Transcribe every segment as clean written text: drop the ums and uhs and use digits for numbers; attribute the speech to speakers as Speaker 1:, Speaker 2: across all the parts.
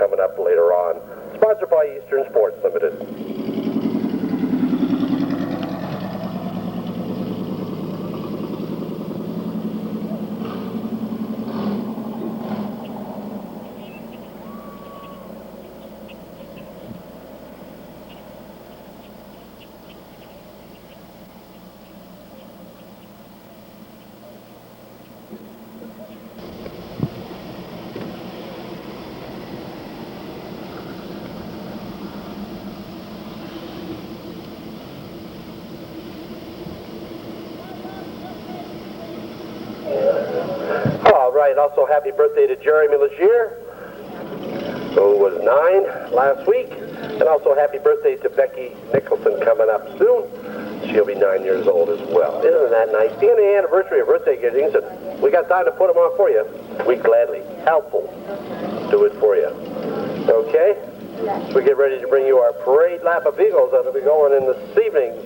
Speaker 1: coming up later on. Sponsored by Eastern Sports Limited. Also, happy birthday to Jeremy Legier, who was 9 last week. And also, happy birthday to Becky Nicholson coming up soon. She'll be 9 years old as well. Isn't that nice? Being the anniversary of birthday giftings, and we got time to put them on for you. We gladly, helpful, do it for you. Okay? So we get ready to bring you our parade lap of vehicles that'll be going in this evening's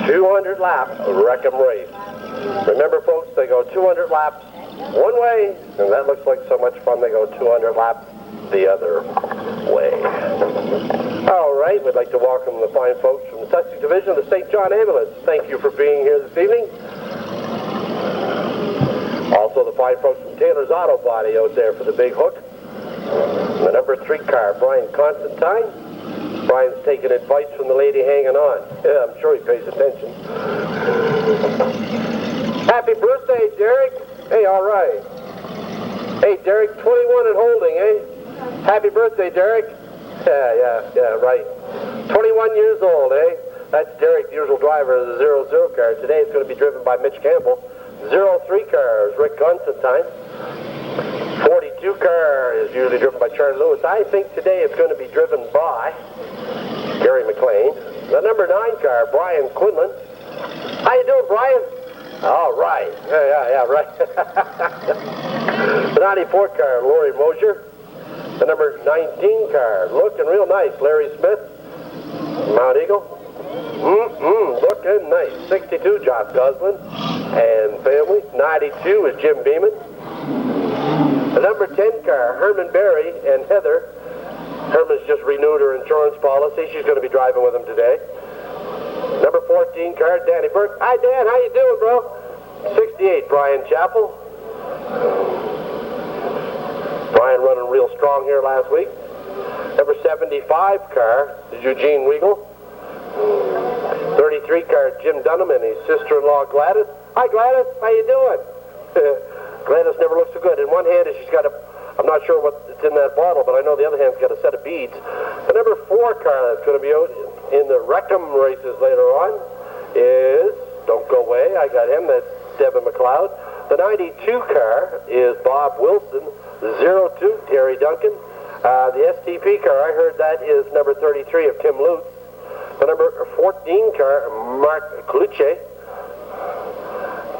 Speaker 1: 200 lap Wreckum race. Remember, folks, they go 200 laps one way, and that looks like so much fun. They go 200 laps the other way. All right, we'd like to welcome the fine folks from the Sussex Division of the St. John Ambulance. Thank you for being here this evening. Also, the fine folks from Taylor's Auto Body out there for the big hook. The number 3 car, Brian Constantine. Brian's taking advice from the lady hanging on. Yeah, I'm sure he pays attention. Happy birthday, Derek. Hey, all right. Hey, Derek, 21 and holding, eh? Happy birthday, Derek. Yeah, right. 21 years old, eh? That's Derek, the usual driver of the 00 car. Today it's going to be driven by Mitch Campbell. 03 car is Rick Constantine. 42 car is usually driven by Charlie Lewis. I think today it's going to be driven by Gary McLean. The number 9 car, Brian Quinlan. How you doing, Brian? All right. Yeah, right. The 94 car, Lori Mosier. The number 19 car, looking real nice, Larry Smith, Mount Eagle. Looking nice. 62, Josh Goslin and family. 92 is Jim Beeman. The number 10 car, Herman Berry and Heather. Herman's just renewed her insurance policy. She's going to be driving with him today. Number 14 car, Danny Burke. Hi, Dan. How you doing, bro? 68, Brian Chappell. Brian running real strong here last week. Number 75 car is Eugene Weigel. 33 car, Jim Dunham and his sister-in-law, Gladys. Hi, Gladys. How you doing? Gladys never looks so good. In one hand, she's got a... I'm not sure what's in that bottle, but I know the other hand's got a set of beads. The number 4 car that's going to be out in the Wreckum races later on is, don't go away, I got him, that's Devin McLeod. The 92 car is Bob Wilson. The 02, Terry Duncan. The STP car, I heard that is number 33 of Tim Lutz. The number 14 car, Mark Kluche.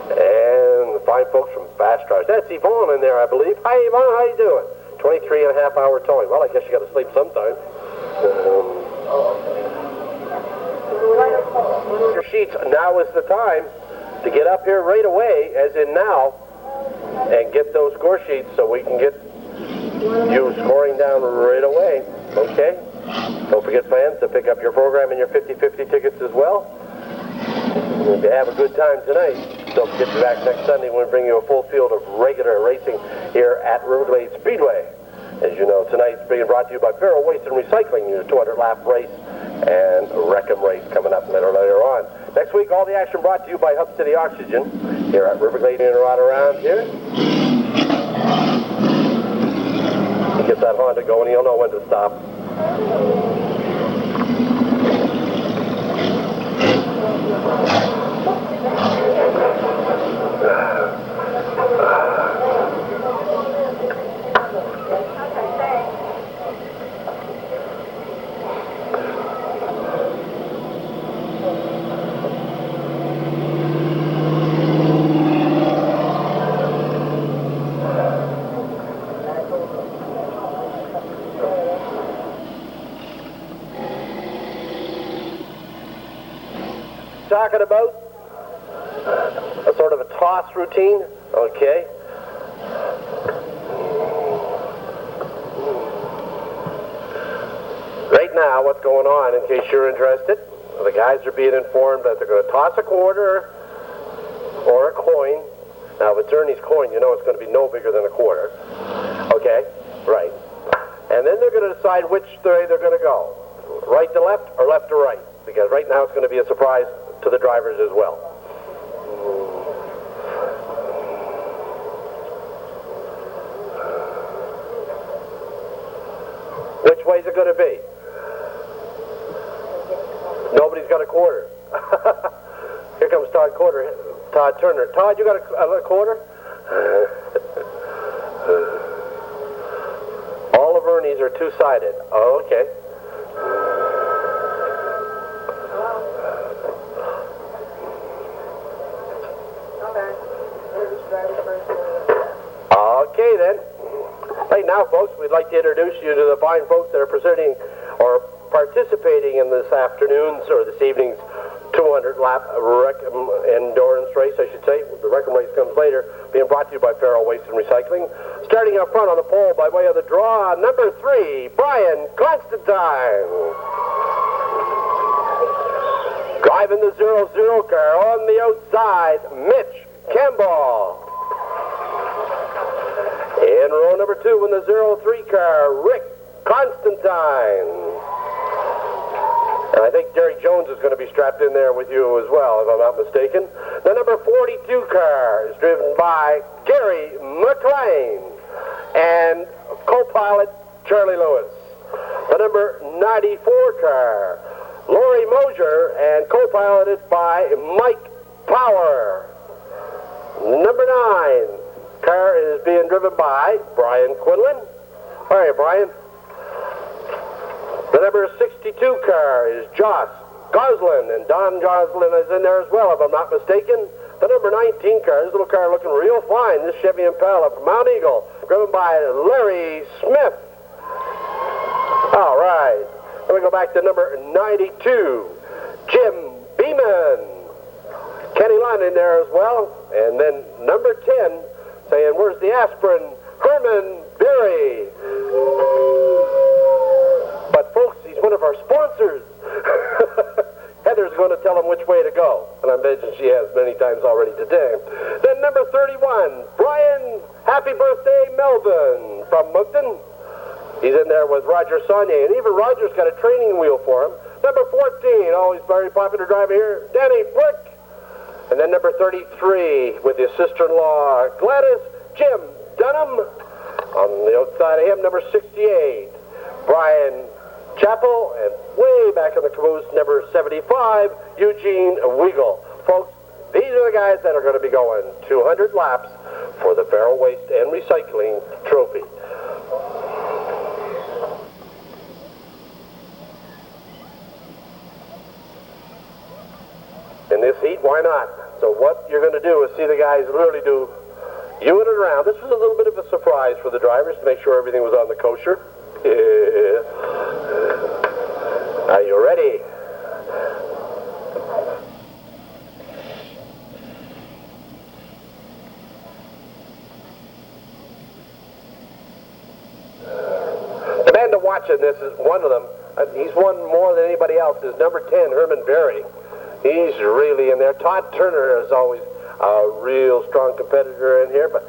Speaker 1: And the fine folks from Fast Drive. That's Yvonne in there, I believe. Hi, Yvonne, how you doing? 23 and a half hour towing. Well, I guess you got to sleep sometime. Your sheets, now is the time to get up here right away, as in now, and get those score sheets so we can get you scoring down right away. Okay? Don't forget, fans, to pick up your program and your 50/50 tickets as well. If you have a good time tonight, don't forget to be back next Sunday when we bring you a full field of regular racing here at Riverglade Speedway. As you know, tonight's being brought to you by Faro Waste and Recycling, your 200-lap race and Wreckum race coming up later on. Next week, all the action brought to you by Hub City Oxygen here at Riverglade in and right around here. He gets that Honda going, he'll know when to stop. Talking about a sort of a toss routine, okay? now what's going on, in case you're interested. The guys are being informed that they're going to toss a quarter or a coin. Now, if it's Ernie's coin, you know it's going to be no bigger than a quarter. Okay? Right. And then they're going to decide which way they're going to go. Right to left or left to right. Because right now it's going to be a surprise to the drivers as well. Which way is it going to be? Nobody's got a quarter. Here comes Todd Turner. Todd, you got a quarter? All of Ernie's are two-sided. Oh, okay. Okay, then. Right now, folks, we'd like to introduce you to the fine folks that are presenting or participating in this afternoon's or this evening's 200-lap Wreckum endurance race, I should say. The Wreckum race comes later, being brought to you by Faro Waste and Recycling. Starting up front on the pole by way of the draw, number 3, Brian Constantine. Driving the 0-0 car on the outside, Mitch Campbell. In row number 2 in the 0-3 car, Rick Constantine. And I think Derek Jones is going to be strapped in there with you as well, if I'm not mistaken. The number 42 car is driven by Gary McLean and co-pilot Charlie Lewis. The number 94 car, Laurie Mosier, and co-piloted by Mike Power. Number 9 car is being driven by Brian Quinlan. All right, Brian. The number 62 car is Joss Goslin, and Don Goslin is in there as well, if I'm not mistaken. The number 19 car, this little car looking real fine, this Chevy Impala from Mount Eagle, driven by Larry Smith. All right. Then we go back to number 92, Jim Beeman. Kenny Lund in there as well. And then number 10, saying, where's the aspirin? Herman Berry. But folks, he's one of our sponsors. Heather's going to tell him which way to go. And I imagine she has many times already today. Then number 31, Brian Happy Birthday Melvin from Moncton. He's in there with Roger Saunier. And even Roger's got a training wheel for him. Number 14, always very popular driver here, Danny Flick. And then number 33 with his sister-in-law, Gladys Jim Dunham. On the outside of him, number 68, Brian Chappell, and way back in the caboose, number 75, Eugene Weigel. Folks, these are the guys that are going to be going 200 laps for the Faro Waste and Recycling Trophy. In this heat, why not? So what you're going to do is see the guys literally do you in and around. This was a little bit of a surprise for the drivers to make sure everything was on the kosher. Are you ready? The man to watch in this is one of them. He's won more than anybody else. Is number 10, Herman Berry. He's really in there. Todd Turner is always a real strong competitor in here, but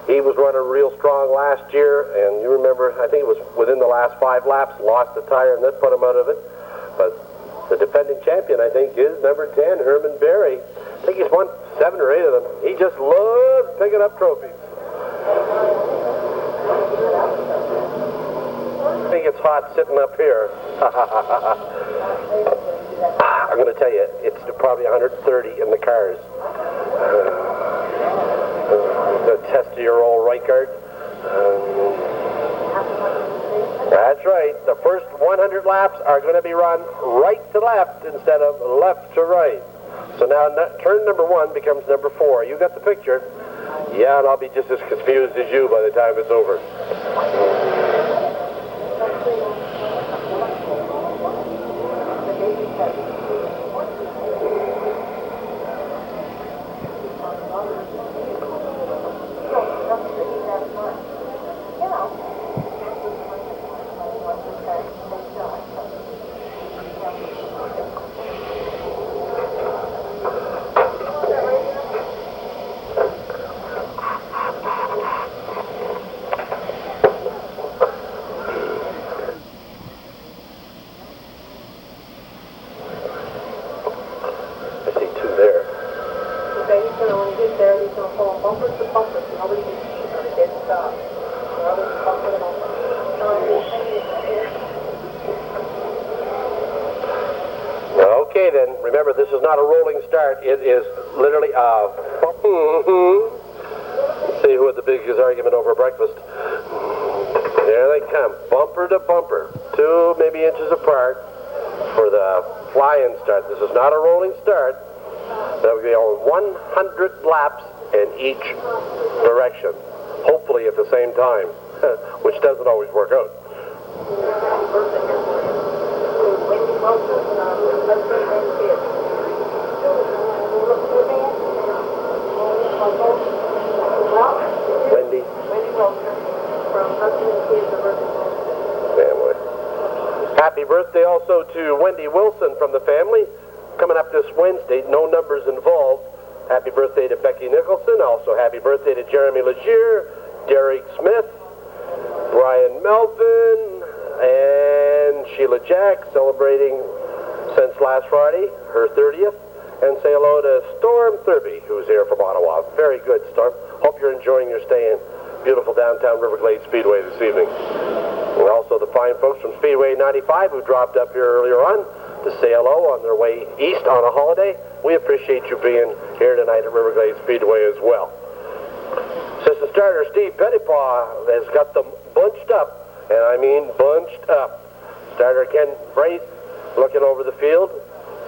Speaker 1: he was running real strong last year, and you remember, I think it was within the last 5 laps, lost the tire, and that put him out of it. But the defending champion, I think, is number 10, Herman Berry. I think he's won 7 or 8 of them. He just loves picking up trophies. I think it's hot sitting up here. I'm going to tell you, it's probably 130 in the cars. The test of your old right guard. That's right. The first 100 laps are going to be run right to left instead of left to right. So now turn number 1 becomes number 4. You got the picture? Yeah, and I'll be just as confused as you by the time it's over. remember, this is not a rolling start. It is literally a... Let's see who had the biggest argument over breakfast. There they come, bumper to bumper, 2 maybe inches apart for the fly-in start. This is not a rolling start. That will be on 100 laps in each direction, hopefully at the same time, which doesn't always work out. Wendy Wilson from Husband and Kids of family. Happy birthday also to Wendy Wilson from the family. Coming up this Wednesday, no numbers involved. Happy birthday to Becky Nicholson. Also happy birthday to Jeremy Legier, Derek Smith, Brian Melvin, and Sheila Jack, celebrating since last Friday, her 30th. And say hello to Storm Thurby, who's here from Ottawa. Very good, Storm. Hope you're enjoying your stay in beautiful downtown Riverglade Speedway this evening. And also the fine folks from Speedway 95 who dropped up here earlier on to say hello on their way east on a holiday. We appreciate you being here tonight at Riverglade Speedway as well. Assistant starter Steve Pettipaw has got them bunched up, and I mean bunched up. Starter Ken Brace looking over the field,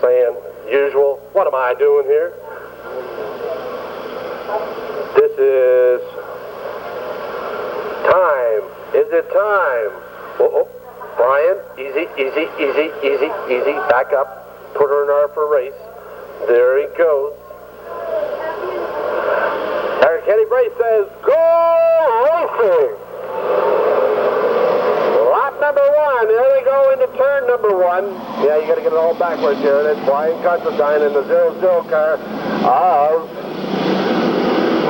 Speaker 1: saying, usual, what am I doing here? This is time. Is it time? Uh-oh. Brian, easy, easy, easy, easy, easy. Back up. Put her in R for race. There he goes. Kenny Brace says, go racing! Lap number 1. There they go into turn number 1. Yeah, you got to get it all backwards here. And it's Brian Constantine in the 0-0 car of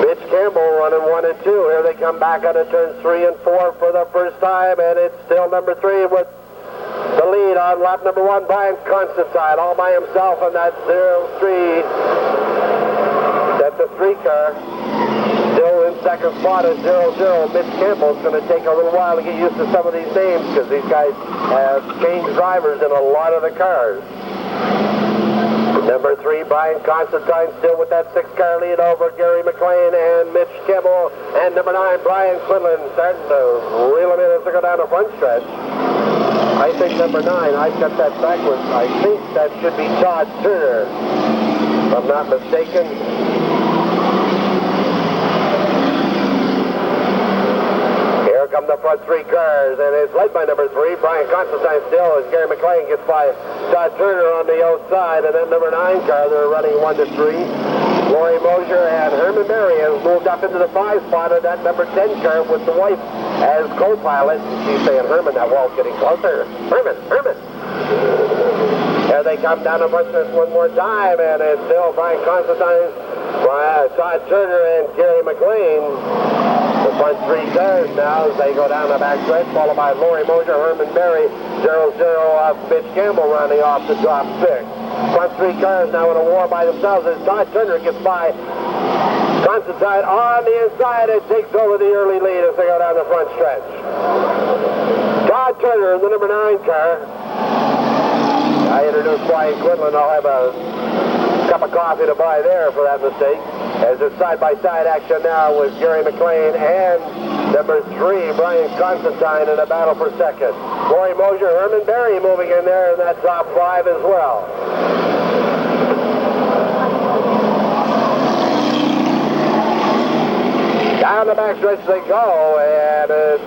Speaker 1: Mitch Campbell running 1 and 2. Here they come back out of turns 3 and 4 for the first time, and it's still number 3 with the lead on lap number 1, Brian Constantine, all by himself in that 0-3. That's a 3 car. Still in second spot at 0-0. Mitch Campbell is going to take a little while to get used to some of these names because these guys have changed drivers in a lot of the cars. Number 3, Brian Constantine, still with that 6-car lead over Gary McLean and Mitch Campbell. And number 9, Brian Quinlan, starting to reel him in as they go down the front stretch. I think number 9, I've got that backwards. I think that should be Todd Turner, if I'm not mistaken. Here come the front 3 cars, and it's led by number 3, Brian Constantine still, as Gary McLean gets by Todd Turner on the outside, and then number 9 car, they're running 1-3. Lori Mosier and Herman Berry has moved up into the 5 spot of that number 10 car with the wife as co-pilot. She's saying, Herman, that wall's getting closer. Herman, Herman. Here they come down the front stretch one more time, and it's still Brian Constantine, Todd Turner, and Gary McLean. The front 3 cars now as they go down the back stretch, followed by Lori Mosier, Herman Berry, 0-0 of Mitch Campbell running off the top 6. Front 3 cars now in a war by themselves as Todd Turner gets by Constantine on the inside and takes over the early lead as they go down the front stretch. Todd Turner in the number 9 car. I introduced Brian Quinlan. I'll have a cup of coffee to buy there for that mistake. As it's side-by-side action now with Gary McLean and number 3, Brian Constantine in a battle for second. Lori Mosier, Herman Berry moving in there in that top 5 as well. Down the backstretch they go, and it's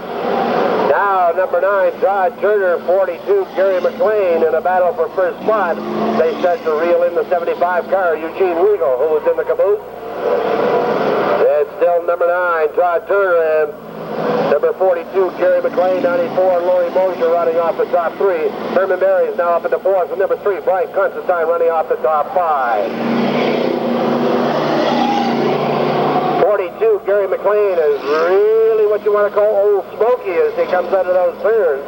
Speaker 1: now number 9, Todd Turner, 42, Gary McLean in a battle for first spot. They start to reel in the 75 car, Eugene Regal, who was in the caboose. It's still number 9, Todd Turner, and number 42, Gary McLean, 94, Lori Mosier running off the top 3. Herman Berry is now up in the 4th, and number 3, Brian Constantine running off the top 5. 42, Gary McLean is really what you want to call Old Smoky as he comes out of those turns.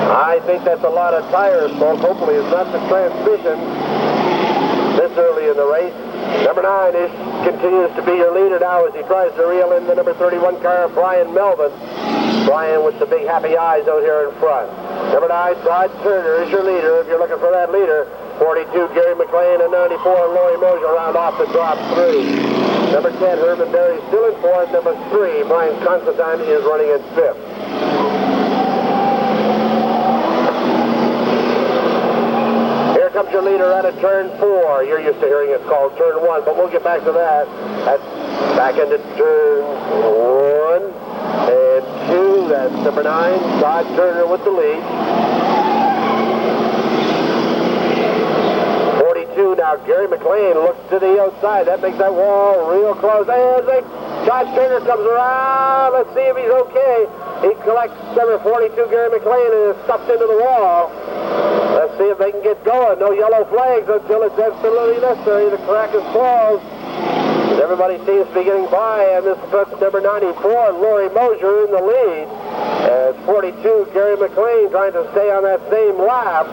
Speaker 1: I think that's a lot of tire smoke. Hopefully it's not the transmission this early in the race. Number 9 continues to be your leader now as he tries to reel in the number 31 car, Brian Melvin. Brian with the big happy eyes out here in front. Number 9, Todd Turner is your leader if you're looking for that leader. 42, Gary McLean, and 94, Laurie Mosier round off the drop 3. Number 10, Herman Berry still in 4th. Number 3, Brian Constantine is running in 5th. Here comes your leader out of turn 4. You're used to hearing it called turn 1, but we'll get back to that. That's back into turn 1 and 2. That's number 9, Todd Turner with the lead. 42, now Gary McLean looks to the outside. That makes that wall real close. And Todd Turner comes around. Let's see if he's okay. He collects number 42, Gary McLean, and is stuffed into the wall. Let's see if they can get going. No yellow flags until it's absolutely necessary. The crack is closed. Everybody seems to be getting by, and this puts number 94, Laurie Mosier, in the lead. As 42, Gary McLean trying to stay on that same lap.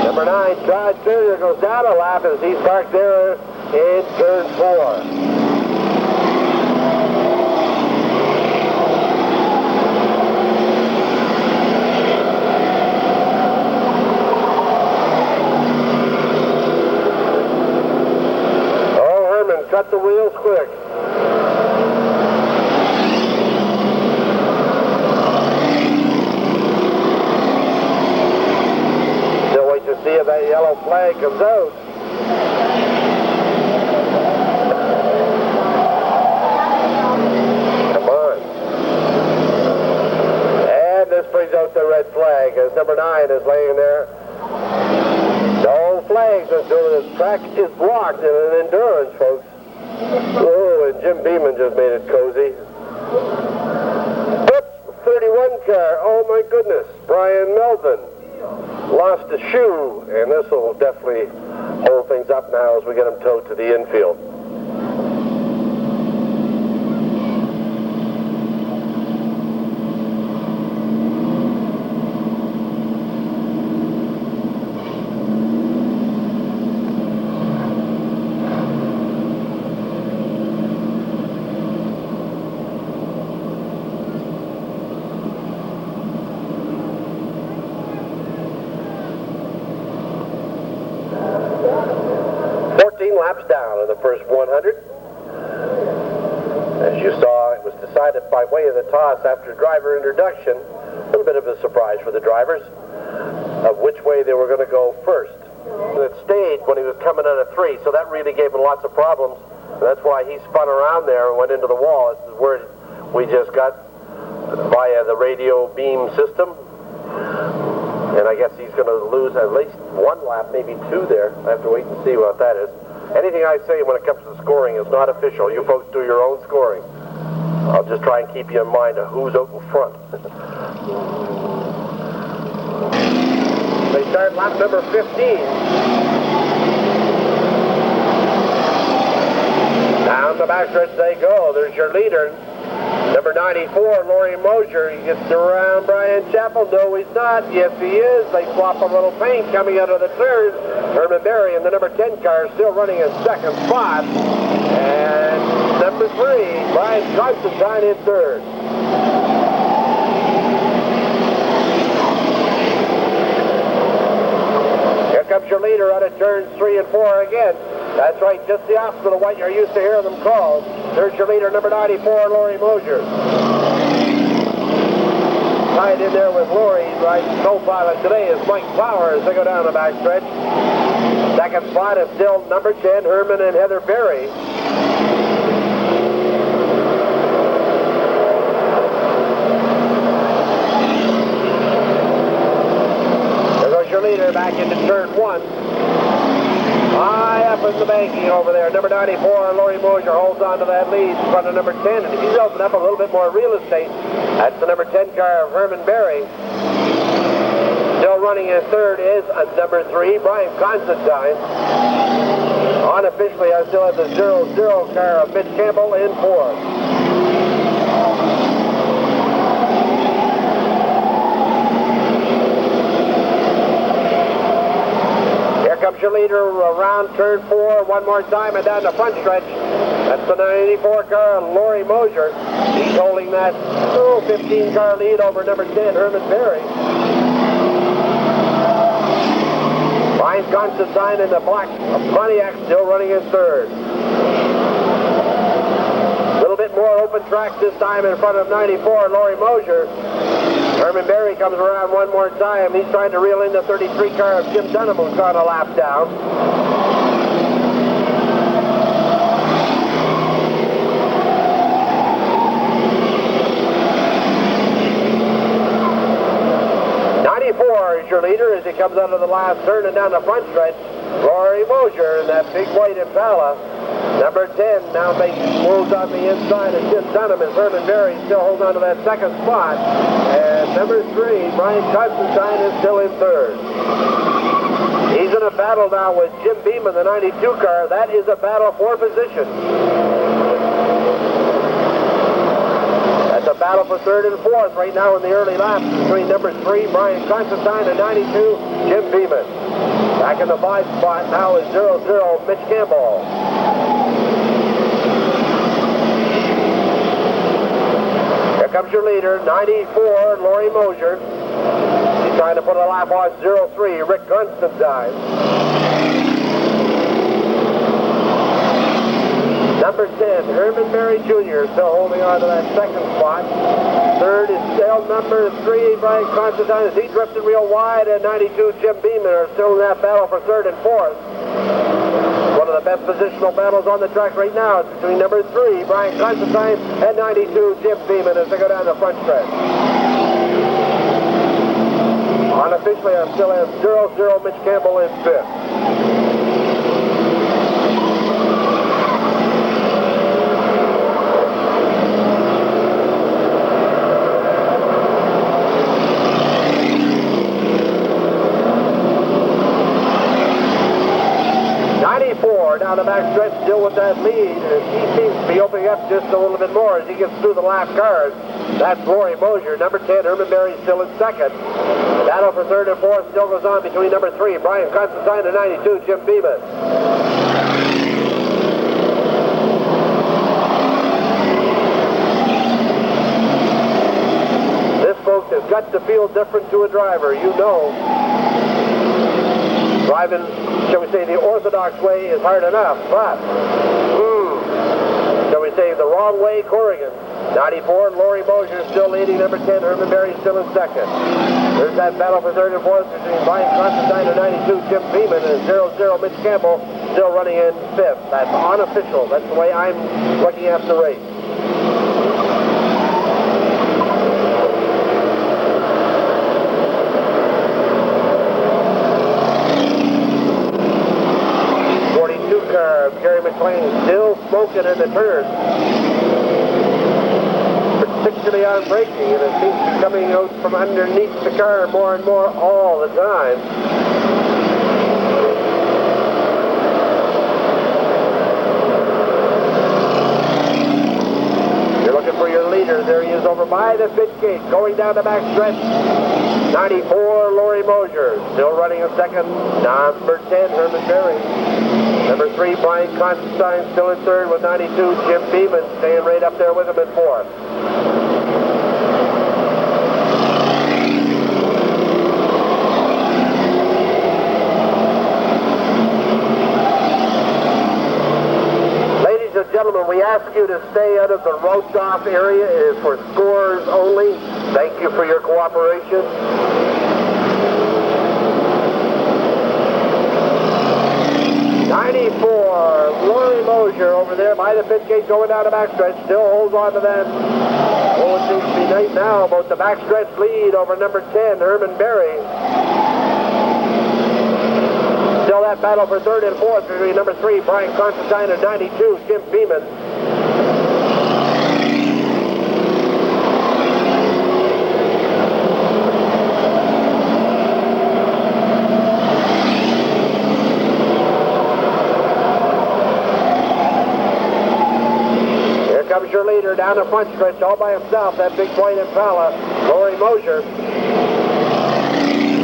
Speaker 1: Number 9, Todd Turner goes down a lap as he's parked there in turn 4. Cut the wheels quick. Still wait to see if that yellow flag comes out. Come on. And this brings out the red flag as number 9 is laying there. No flags until the track is blocked in an endurance, folks. Oh, and Jim Beeman just made it cozy. Oops, 31 car. Oh, my goodness. Brian Melvin lost a shoe, and this will definitely hold things up now as we get him towed to the infield. Laps down in the first 100. As you saw, it was decided by way of the toss after driver introduction. A little bit of a surprise for the drivers of which way they were going to go first. It stayed when he was coming out of 3, so that really gave him lots of problems. And that's why he spun around there and went into the wall. This is where we just got via the radio beam system. And I guess he's going to lose at least 1 lap, maybe 2 there. I have to wait and see what that is. Anything I say when it comes to scoring is not official. You folks do your own scoring. I'll just try and keep you in mind of who's out in front. They start lap number 15. Down the backstretch they go. There's your leader. Number 94, Laurie Mosier. He gets around Brian Chappell. No, he's not. Yes, he is. They swap a little paint coming out of the turn. Herman Berry in the number 10 car still running in second spot. And number 3, Brian Constantine in third. Here comes your leader out of turns 3 and 4 again. That's right, just the opposite of what you're used to hearing them called. There's your leader, number 94, Laurie Mosier. Tied in there with Laurie, right? Co-pilot today is Mike Powers. They go down the backstretch. Second spot is still number 10, Herman and Heather Berry. There goes your leader back into turn 1. High up in the banking over there. Number 94, Laurie Mosier holds on to that lead in front of number 10. And he's opened up a little bit more real estate. That's the number 10 car of Herman Berry. Still running in third is number 3, Brian Constantine. Unofficially, I still have the 0-0 car of Mitch Campbell in fourth. Comes your leader around turn 4 one more time and down the front stretch. That's the 94 car, Laurie Mosier. He's holding that 15-car lead over number 10, Herman Berry. Brian Constantine in the black Pontiac still running in third. A little bit more open track this time in front of 94, Laurie Mosier. Herman Berry comes around one more time. He's trying to reel in the 33 car of Jim Dunham, who's gone a lap down. Is your leader as he comes out of the last turn and down the front stretch. Laurie Mosier in that big white Impala. Number 10 now makes moves on the inside of Jim Dunham as Herman Berry still holds on to that second spot. And number 3, Brian Constantine, is still in third. He's in a battle now with Jim Beeman, the 92 car. That is a battle for position. It's a battle for third and fourth right now in the early laps between number 3, Brian Constantine, and 92, Jim Beeman. Back in the 5 spot now is 00, Mitch Campbell. Here comes your leader, 94, Laurie Mosier. He's trying to put a lap on 03, Rick Constantine. Number 10, Herman Berry Jr. still holding on to that second spot. Third is still number 3, Brian Constantine, as he drifted real wide, and 92, Jim Beeman are still in that battle for third and fourth. One of the best positional battles on the track right now. It's between number 3, Brian Constantine, and 92, Jim Beeman as they go down the front stretch. Unofficially, I still have 00, Mitch Campbell in fifth. Down the back stretch, still with that lead. He seems to be opening up just a little bit more as he gets through the lap cars. That's Laurie Mosier. Number 10, Herman Berry, still in second. The battle for third and fourth still goes on between number 3, Brian Constantine, and 92, Jim Beeman. This, folks, has got to feel different to a driver. You know, driving, shall we say, the orthodox way is hard enough, but, shall we say, the wrong way, Corrigan. 94, Laurie Mosier still leading. Number 10, Herman Berry still in second. There's that battle for third and fourth between Brian Constantine and 92, Jim Beeman, and 00, Mitch Campbell still running in fifth. That's unofficial. That's the way I'm looking at the race. Gary McLean still smoking in the turn, particularly on braking, and it seems to be coming out from underneath the car more and more all the time. You're looking for your leader. There he is over by the pit gate, going down the back stretch. 94, Laurie Mosier, still running in second. Number 10, Herman Berry. Number 3, Brian Constantine, still in third with 92. Jim Beeman staying right up there with him in fourth. Ladies and gentlemen, we ask you to stay out of the roped-off area. It is for scores only. Thank you for your cooperation. 94, Laurie Mosier over there by the pit gate going down the backstretch, still holds on to that. Oh, it seems to be nice now about the backstretch lead over number 10, Herman Berry. Still that battle for third and fourth between number 3, Brian Constantine, and 92, Jim Beeman. Comes your leader down the front stretch all by himself, that big white Impala, Laurie Mosier.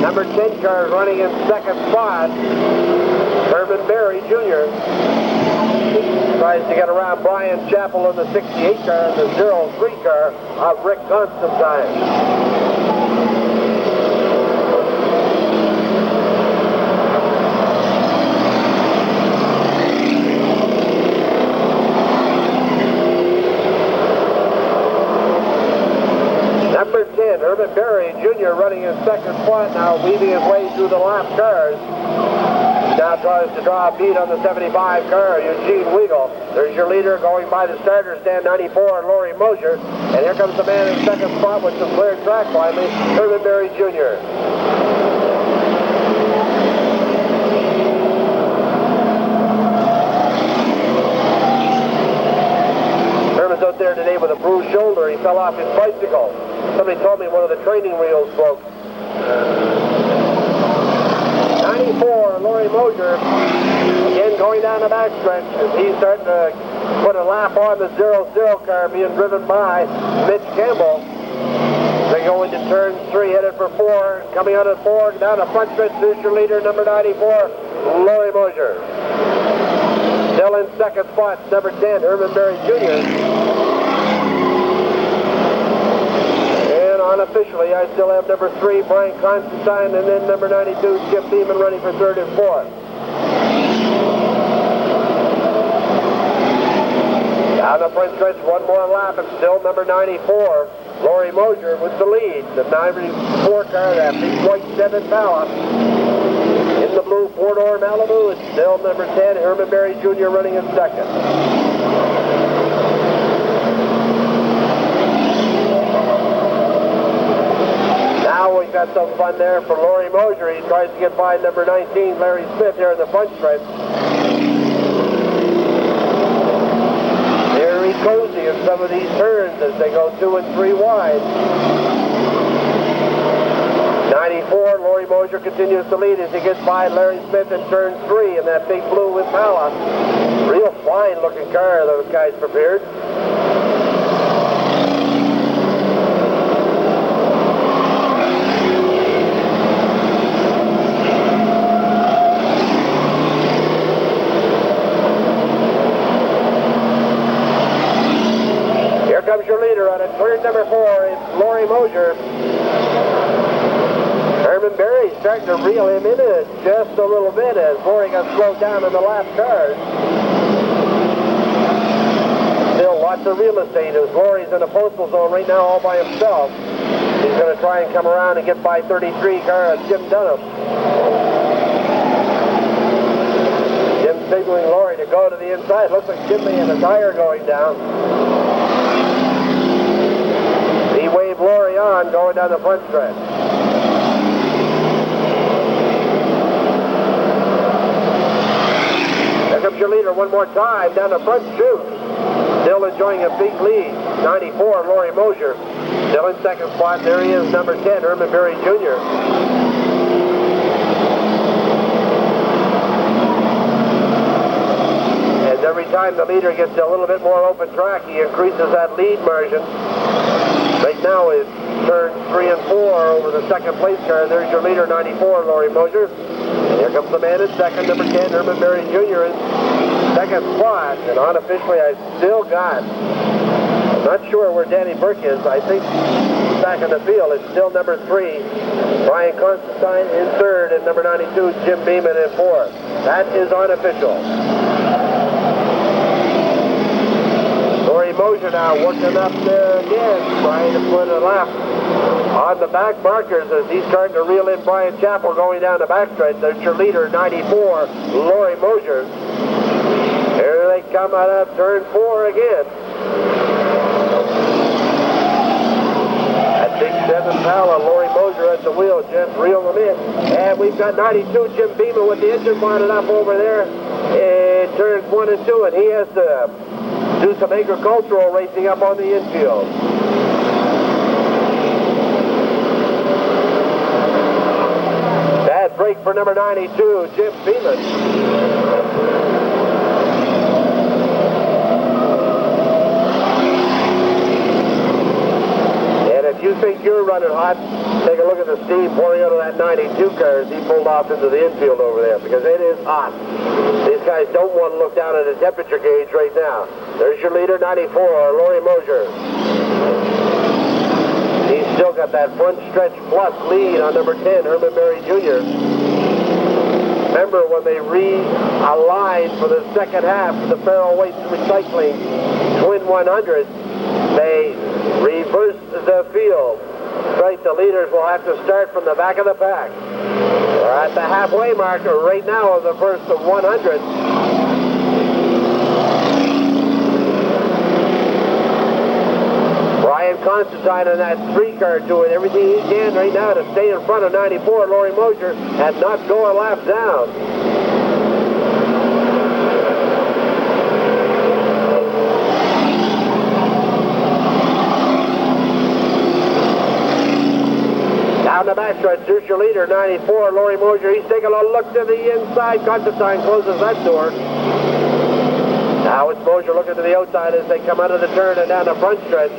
Speaker 1: Number 10 car running in second spot, Herman Berry Jr. Tries to get around Brian Chappell in the 68 car and the 03 car of Rick Constantine. Number 10, Herman Berry Jr. running in second spot now, weaving his way through the lap cars. Now tries to draw a beat on the 75 car, Eugene Weigel. There's your leader going by the starter stand, 94, Laurie Mosier. And here comes the man in second spot with some clear track finally, Herman Berry Jr. Herman's out there today with a bruised shoulder. He fell off his bicycle. Somebody told me one of the training wheels broke. 94, Laurie Mosier, again going down the backstretch as he's starting to put a lap on the 00 car being driven by Mitch Campbell. They go into turn 3, headed for 4, coming out at 4, down the front stretch, there's your leader, number 94, Laurie Mosier. Still in second spot, number 10, Herman Berry Jr. Unofficially, I still have number 3, Brian Constantine, and then number 92, Jim Beeman, running for 3rd and 4th. Down the front stretch, one more lap, and still number 94, Laurie Mosier with the lead. The 94 car, that big white 7 Impala. In the blue 4-door Malibu, it's still number 10, Herman Berry Jr. running in second. Now we've got some fun there for Laurie Mosier. He tries to get by number 19, Larry Smith, here in the front stretch. Very cozy in some of these turns as they go 2 and 3 wide. 94, Laurie Mosier continues to lead as he gets by Larry Smith in turn 3 in that big blue Impala. Real fine looking car those guys prepared. Comes your leader on it. Turn number 4 is Laurie Mosier. Herman Berry starting to reel him in it just a little bit as Laurie got slowed down in the lap cars. Still lots of real estate as Laurie's in the postal zone right now all by himself. He's going to try and come around and get by 33 car of Jim Dunham. Jim signaling Laurie to go to the inside. Looks like Jim may have a tire going down. He waved Laurie on going down the front stretch. There comes your leader one more time down the front chute. Still enjoying a big lead. 94, Laurie Mosier. Still in second spot. There he is, number 10, Herman Berry Jr. As every time the leader gets a little bit more open track, he increases that lead margin. Right now is turn 3 and 4 over the second place car. There's your leader, 94, Laurie Mosier. And here comes the man in second, number 10, Herman Berry Jr. in second spot. And unofficially, I still got, I'm not sure where Danny Burke is. I think back in the field, it's still number 3, Brian Constantine in third, and number 92, Jim Beeman in fourth. That is unofficial. Laurie Mosier now working up there again, trying to put a lap on the back markers as he's starting to reel in Brian Chappell going down the backstretch. There's your leader, 94, Laurie Mosier. Here they come out of turn 4 again. That big 7 Impala, Laurie Mosier at the wheel, just reel them in. And we've got 92, Jim Beeman with the engine bonnet up over there in turns 1 and 2, and he has to do some agricultural racing up on the infield. Bad break for number 92, Jim Beeman. And if you think you're running hot, take a look at the steam pouring out of that 92 car as he pulled off into the infield over there, because it is hot. These guys don't want to look down at the temperature gauge right now. There's your leader, 94, Laurie Mosier. He's still got that front stretch plus lead on number 10, Herman Berry Jr. Remember when they realigned for the second half of the Farrell Waste Recycling Twin 100, they reversed the field. Right, the leaders will have to start from the back of the pack. We're at the halfway marker right now of the first of 100. Brian Constantine in that 3 car doing everything he can right now to stay in front of 94, Laurie Mosier, and not go a lap down. Down the backstretch, here's your leader, 94, Laurie Mosier. He's taking a look to the inside. Constantine closes that door. Now it's Mosier looking to the outside as they come out of the turn and down the front stretch.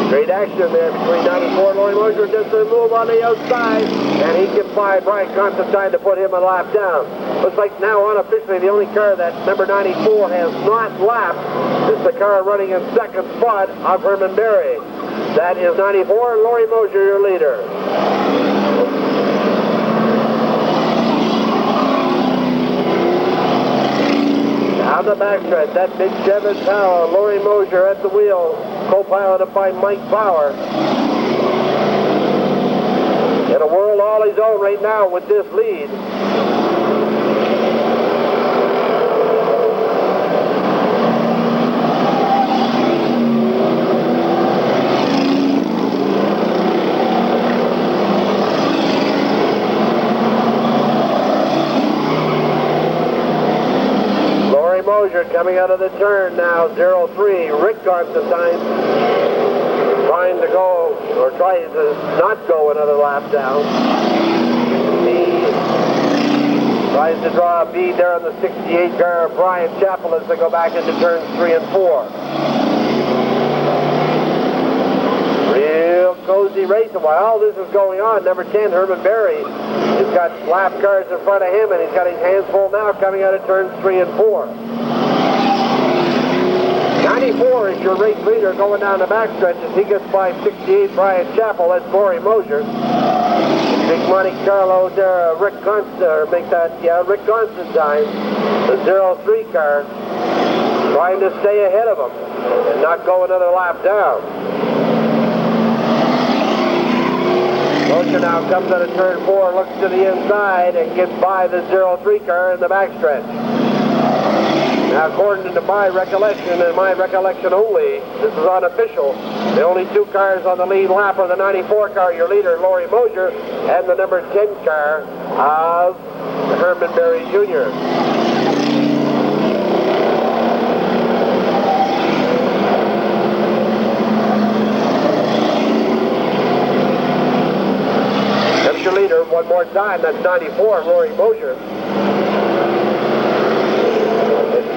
Speaker 1: Great action there between 94 and Laurie Mosier. Just a move on the outside, and he can find Brian Constantine to put him a lap down. Looks like now unofficially the only car that number 94 has not lapped is the car running in second spot of Herman Berry. That is 94 and Laurie Mosier, your leader. Down the backstretch, that big Chevy Tower, Laurie Mosier at the wheel, co-piloted by Mike Bauer. In a world all his own right now with this lead. Mosier coming out of the turn now, 03. Rick Constantine trying to go, or trying to not go another lap down. He tries to draw a bead there on the 68 car of Brian Chappell as they go back into turns 3 and 4. Real cozy race. And while all this is going on, number 10, Herman Berry, has got lap cars in front of him, and he's got his hands full now coming out of turns 3 and 4. 94 is your race leader going down the backstretch as he gets by 68 Brian Chappell. That's Laurie Mosier. Big Monte Carlo there, Rick Constantine, Rick Constantine, the 03 car, trying to stay ahead of him and not go another lap down. Mosier now comes out of turn 4, looks to the inside, and gets by the 03 car in the backstretch. Now, according to my recollection, and my recollection only, this is unofficial, the only 2 cars on the lead lap are the 94 car, your leader, Laurie Mosier, and the number 10 car of Herman Berry Jr. That's your leader one more time. That's 94, Laurie Mosier.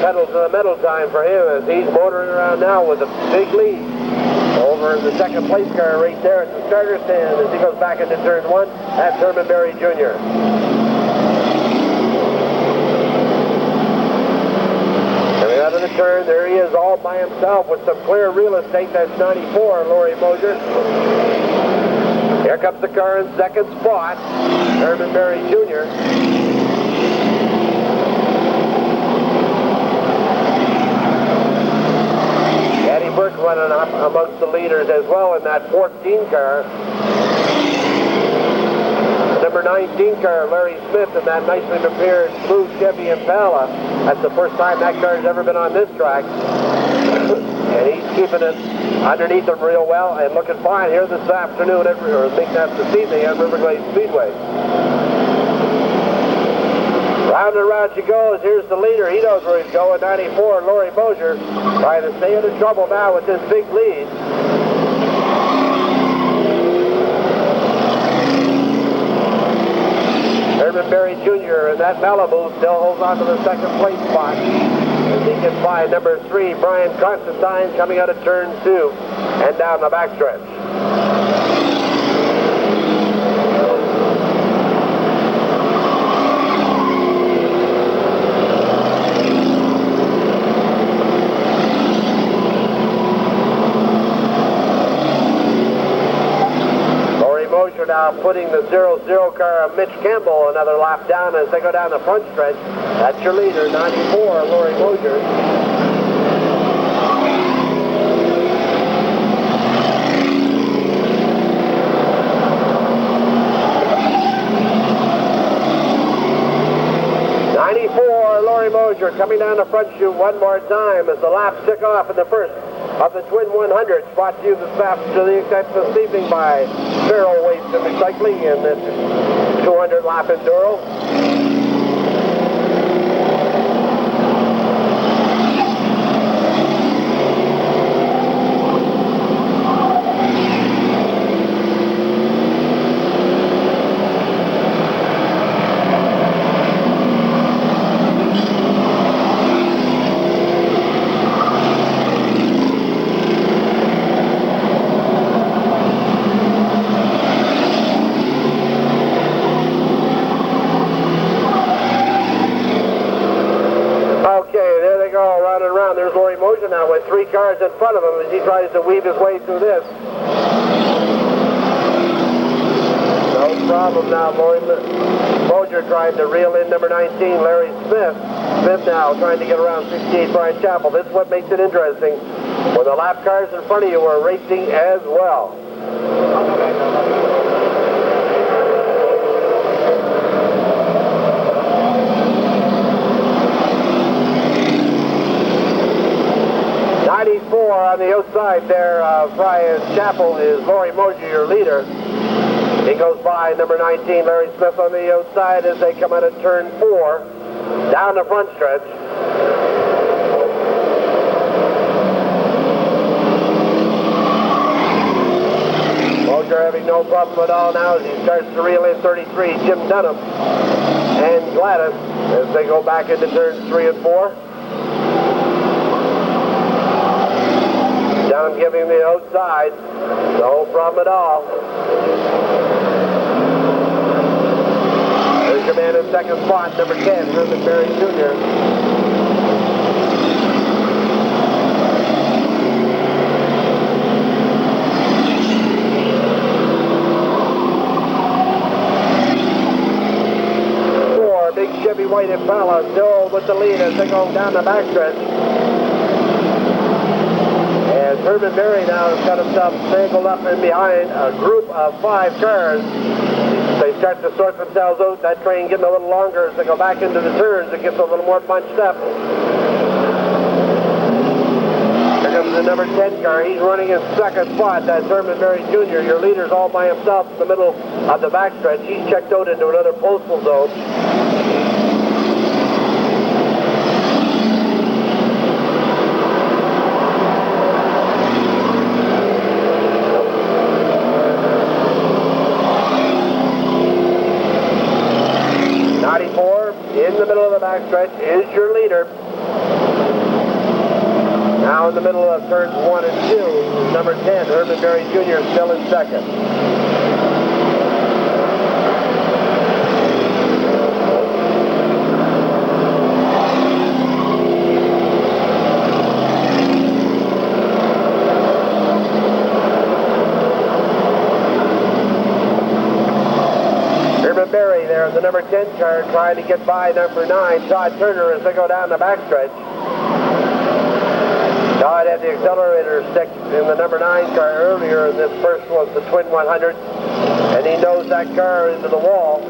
Speaker 1: Pedal to the metal time for him as he's motoring around now with a big lead over in the second place car right there at the starter stand as he goes back into turn 1. That's Herman Berry Jr. Coming out of the turn, there he is all by himself with some clear real estate. That's 94, Laurie Mosier. Here comes the car in second spot, Herman Berry Jr. Burke running up amongst the leaders as well in that 14 car. Number 19 car, Larry Smith, in that nicely prepared blue Chevy Impala. That's the first time that car has ever been on this track. And he's keeping it underneath him real well and looking fine here this afternoon, or I think that's this evening at Riverglade Speedway. Round and round she goes. Here's the leader. He knows where he's going. 94, Laurie Mosier, trying to stay out of trouble now with this big lead. Herman Berry Jr. and that Malibu still holds on to the second place spot. And as he gets by number 3, Brian Constantine, coming out of turn 2 and down the backstretch. Now putting the 0-0 car of Mitch Campbell another lap down as they go down the front stretch. That's your leader, 94, Laurie Mosier. Laurie Mosier coming down the front chute one more time as the laps tick off in the first of the Twin 100s, brought to you this evening by Zero Waste and Recycling in this 200 lap enduro. There's Laurie Mosier now with 3 cars in front of him as he tries to weave his way through this. No problem now, Laurie Mosier trying to reel in number 19, Larry Smith. Smith now trying to get around 68, Brian Chappell. This is what makes it interesting when the lap cars in front of you are racing as well. 94 on the outside there, Brian Chappell is Laurie Mosier, your leader. He goes by number 19, Larry Smith on the outside as they come out of turn 4, down the front stretch. Mosier having no problem at all now as he starts to reel in 33, Jim Dunham and Gladys as they go back into turns 3 and 4. Dunham giving the outside, no problem at all. There's your man in second spot, number 10, Herman Berry Jr. Big Chevy White Impala still with the lead as they go down the backstretch. And Herman Berry now has got himself tangled up in behind a group of 5 cars. They start to sort themselves out. That train getting a little longer as they go back into the turns. It gets a little more bunched up. Here comes the number 10 car. He's running in second spot. That's Herman Berry Jr. Your leader's all by himself in the middle of the backstretch. He's checked out into another postal zone. In the middle of the backstretch is your leader. Now in the middle of turns 1 and 2, number 10, Herman Berry Jr. still in second. Berry there in the number 10 car trying to get by number 9, Todd Turner, as they go down the backstretch. Todd had the accelerator stick in the number 9 car earlier, and this first was the Twin 100, and he knows that car into the wall.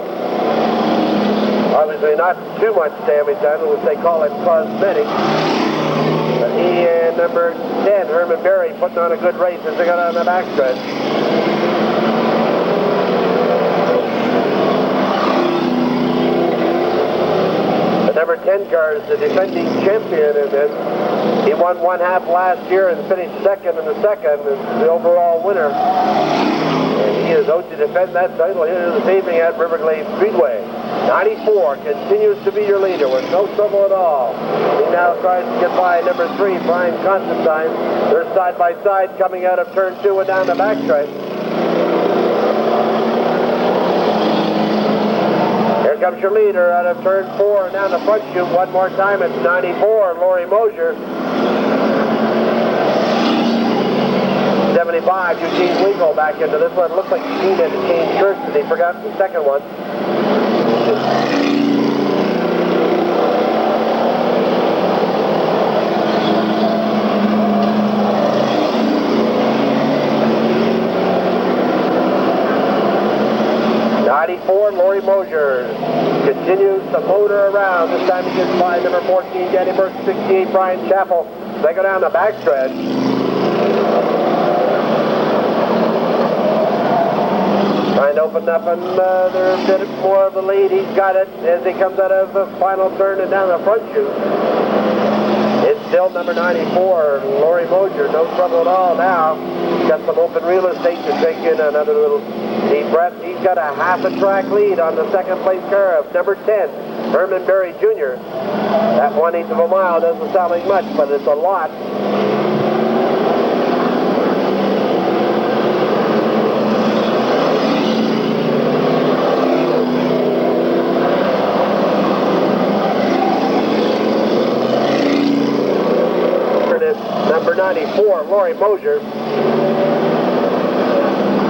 Speaker 1: Obviously not too much damage done, which they call it cosmetic. But he and number 10, Herman Berry, putting on a good race as they go down the backstretch. Number 10 car is the defending champion in this. He won 1/2 last year and finished second in the second, and the overall winner. And he is out to defend that title here this evening at Riverglade Speedway. 94 continues to be your leader with no trouble at all. He now tries to get by number 3, Brian Constantine. They're side by side coming out of turn 2 and down the backstretch. Here comes your leader out of turn 4 and down the front chute. One more time, it's 94, Laurie Mosier. 75, Eugene Weigel back into this one. It looks like Eugene had to change shirts and he forgot the second one. Laurie Mosier continues to motor around. This time he gets by number 14, Danny Burke, 68, Brian Chappell. They go down the backstretch. Trying to open up another bit more of the lead. He's got it as he comes out of the final turn and down the front chute. It's still number 94, Laurie Mosier. No trouble at all now. He's got some open real estate to take in another little deep breath. He's got a half a track lead on the second place car of number 10, Herman Berry Jr. That 1/8 of a mile doesn't sound like much, but it's a lot. Number 94, Laurie Mosier.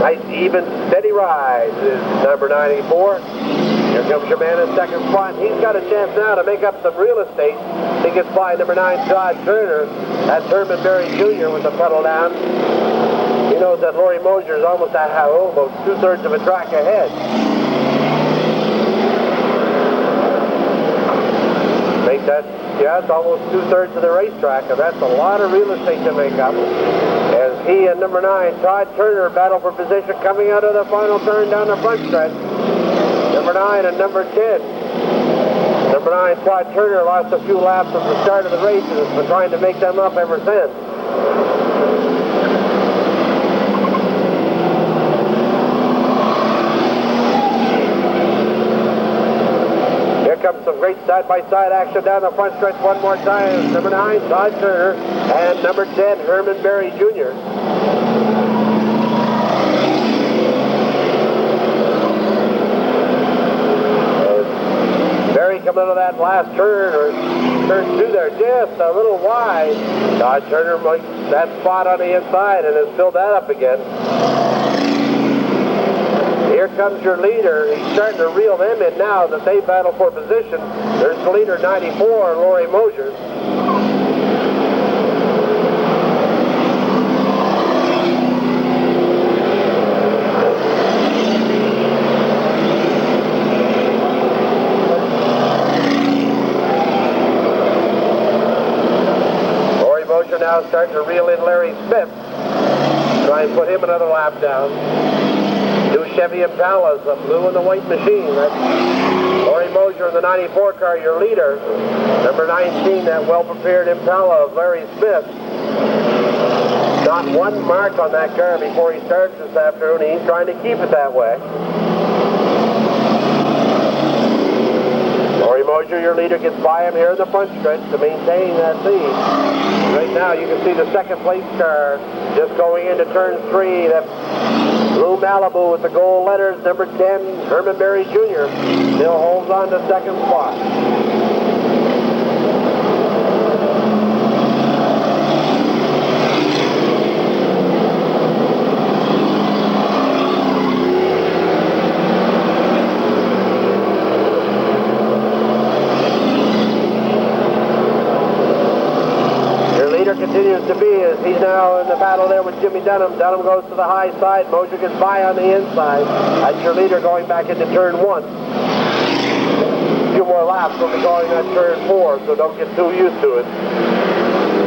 Speaker 1: Nice, even, steady ride is number 94. Here comes your man in second spot. He's got a chance now to make up some real estate. He gets by number 9, Todd Turner. That's Herman Berry Jr. with the pedal down. He knows that Laurie Mosier is almost about 2/3 of a track ahead. Make that, yeah, it's almost 2/3 of the racetrack, and that's a lot of real estate to make up. As he and number 9, Todd Turner, battle for position coming out of the final turn down the front stretch. Number 9 and number 10. Number 9, Todd Turner, lost a few laps at the start of the race and has been trying to make them up ever since. Comes some great side-by-side action down the front stretch one more time. Number 9, Todd Turner, and number 10, Herman Berry Jr. Berry coming out of that last turn, or turn 2 there, just a little wide. Todd Turner makes that spot on the inside and has filled that up again. Here comes your leader. He's starting to reel them in now that they battle for position. There's the leader, 94, Laurie Mosier. Laurie Mosier now starting to reel in Larry Smith. Try and put him another lap down. Two Chevy Impalas, the blue and the white machine. That's Laurie Mosier in the 94 car, your leader. Number 19, that well-prepared Impala of Larry Smith. Not one mark on that car before he starts this afternoon. He's trying to keep it that way. Laurie Mosier, your leader, gets by him here in the front stretch to maintain that lead. Right now, you can see the second place car just going into turn 3. That blue Malibu with the gold letters, number 10, Herman Berry Jr. still holds on to second spot. Continues to be as he's now in the battle there with Jimmy Dunham. Dunham goes to the high side. Mosier gets by on the inside. That's your leader going back into turn 1. A few more laps will be going at turn 4, so don't get too used to it.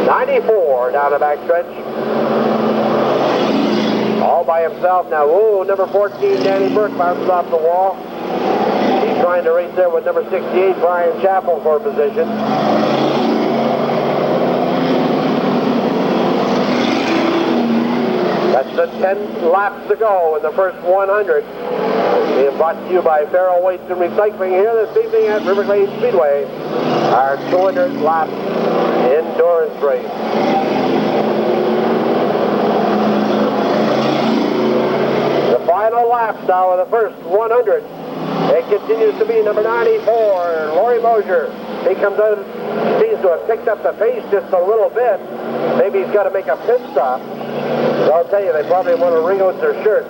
Speaker 1: 94 down the backstretch. All by himself now. Whoa, number 14, Danny Burke bounces off the wall. He's trying to race there with number 68, Brian Chappell, for position. That's the than 10 laps to go in the first 100. Being brought to you by Farrell Waste and Recycling here this evening at Riverglade Speedway. Our 200 lap endurance race. The final laps now of the first 100. It continues to be number 94, Laurie Mosier. He comes out, seems to have picked up the pace just a little bit. Maybe he's got to make a pit stop. But I'll tell you, they probably want to wring out their shirt.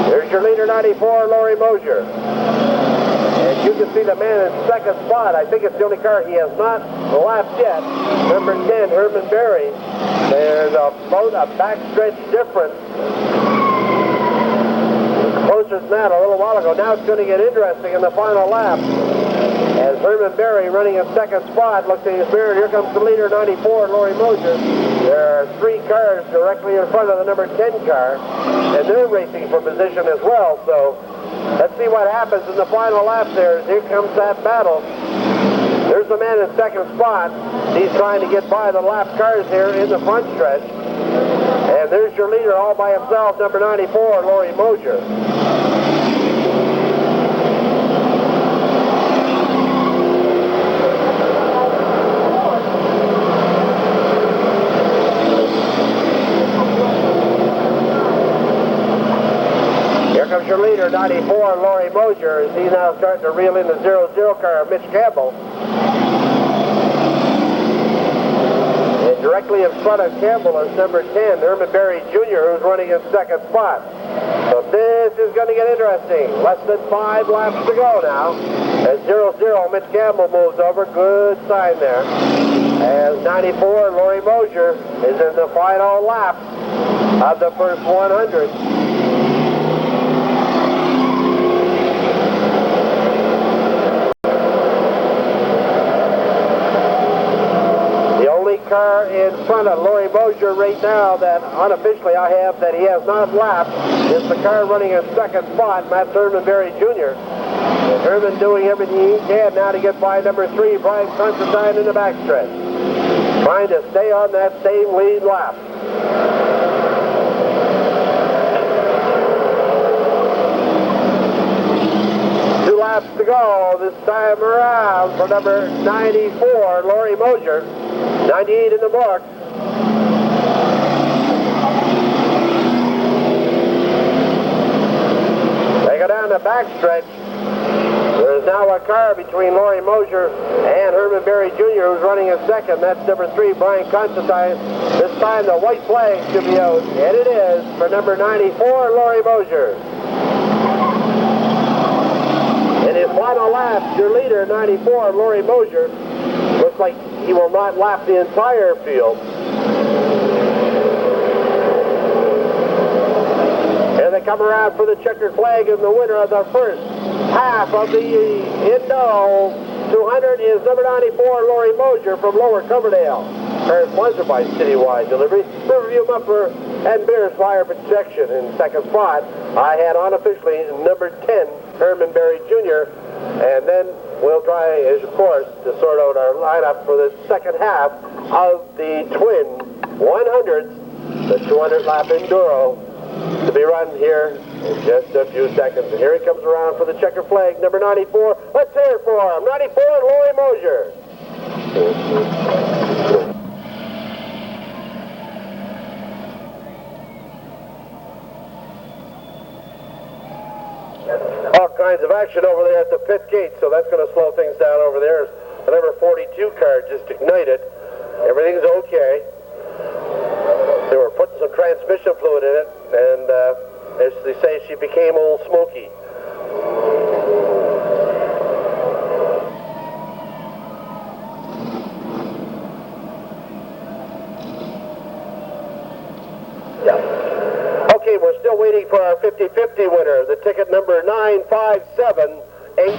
Speaker 1: Here's your leader, 94, Laurie Mosier. And you can see the man in second spot. I think it's the only car he has not lapped yet. Number 10, Herman Berry. There's about a backstretch difference. Closer than that a little while ago. Now it's going to get interesting in the final lap. As Herman Berry running in second spot, looks at his mirror, here comes the leader, 94, Laurie Mosier. There are 3 cars directly in front of the number 10 car, and they're racing for position as well. So let's see what happens in the final lap there. Here comes that battle. There's the man in second spot. He's trying to get by the lap cars here in the front stretch. And there's your leader all by himself, number 94, Laurie Mosier. Here comes your leader, 94, Laurie Mosier, as he's now starting to reel in the 0-0 car of Mitch Campbell. Directly in front of Campbell is number 10, Herman Berry Jr., who's running in second spot. So this is going to get interesting. Less than 5 laps to go now. As 0-0, Mitch Campbell moves over. Good sign there. As 94, Laurie Mosier is in the final lap of the first 100. Car in front of Laurie Mosier right now that unofficially I have that he has not lapped is the car running in second spot, Matt Herman Berry Jr. And Herman doing everything he can now to get by number 3, Brian Constantine in the backstretch. Trying to stay on that same lead lap. Laps to go this time around for number 94, Laurie Mosier. 98 in the book. They go down the backstretch. There's now a car between Laurie Mosier and Herman Berry Jr., who's running in second. That's number 3, Brian Constantine. This time the white flag should be out, and it is for number 94, Laurie Mosier. In his final lap, your leader, 94, Laurie Mosier, looks like he will not lap the entire field. Here they come around for the checkered flag, and the winner of the first half of the Indo 200 is number 94, Laurie Mosier from Lower Coverdale. Car sponsored by Citywide Delivery, Riverview Muffler, and Beers Fire Protection. In second spot, I had unofficially number 10, Herman Berry Jr., and then we'll try, of course, to sort out our lineup for the second half of the twin 100s, the 200-lap Enduro, to be run here in just a few seconds. And here he comes around for the checker flag, number 94. Let's hear it for him. 94, Laurie Mosier. All kinds of action over there at the pit gate, so that's going to slow things down over there. The number 42 car just ignited. Everything's okay. They were putting some transmission fluid in it, and as they say, she became Old Smoky. Okay, we're still waiting for our 50-50 winner, the ticket number 9578.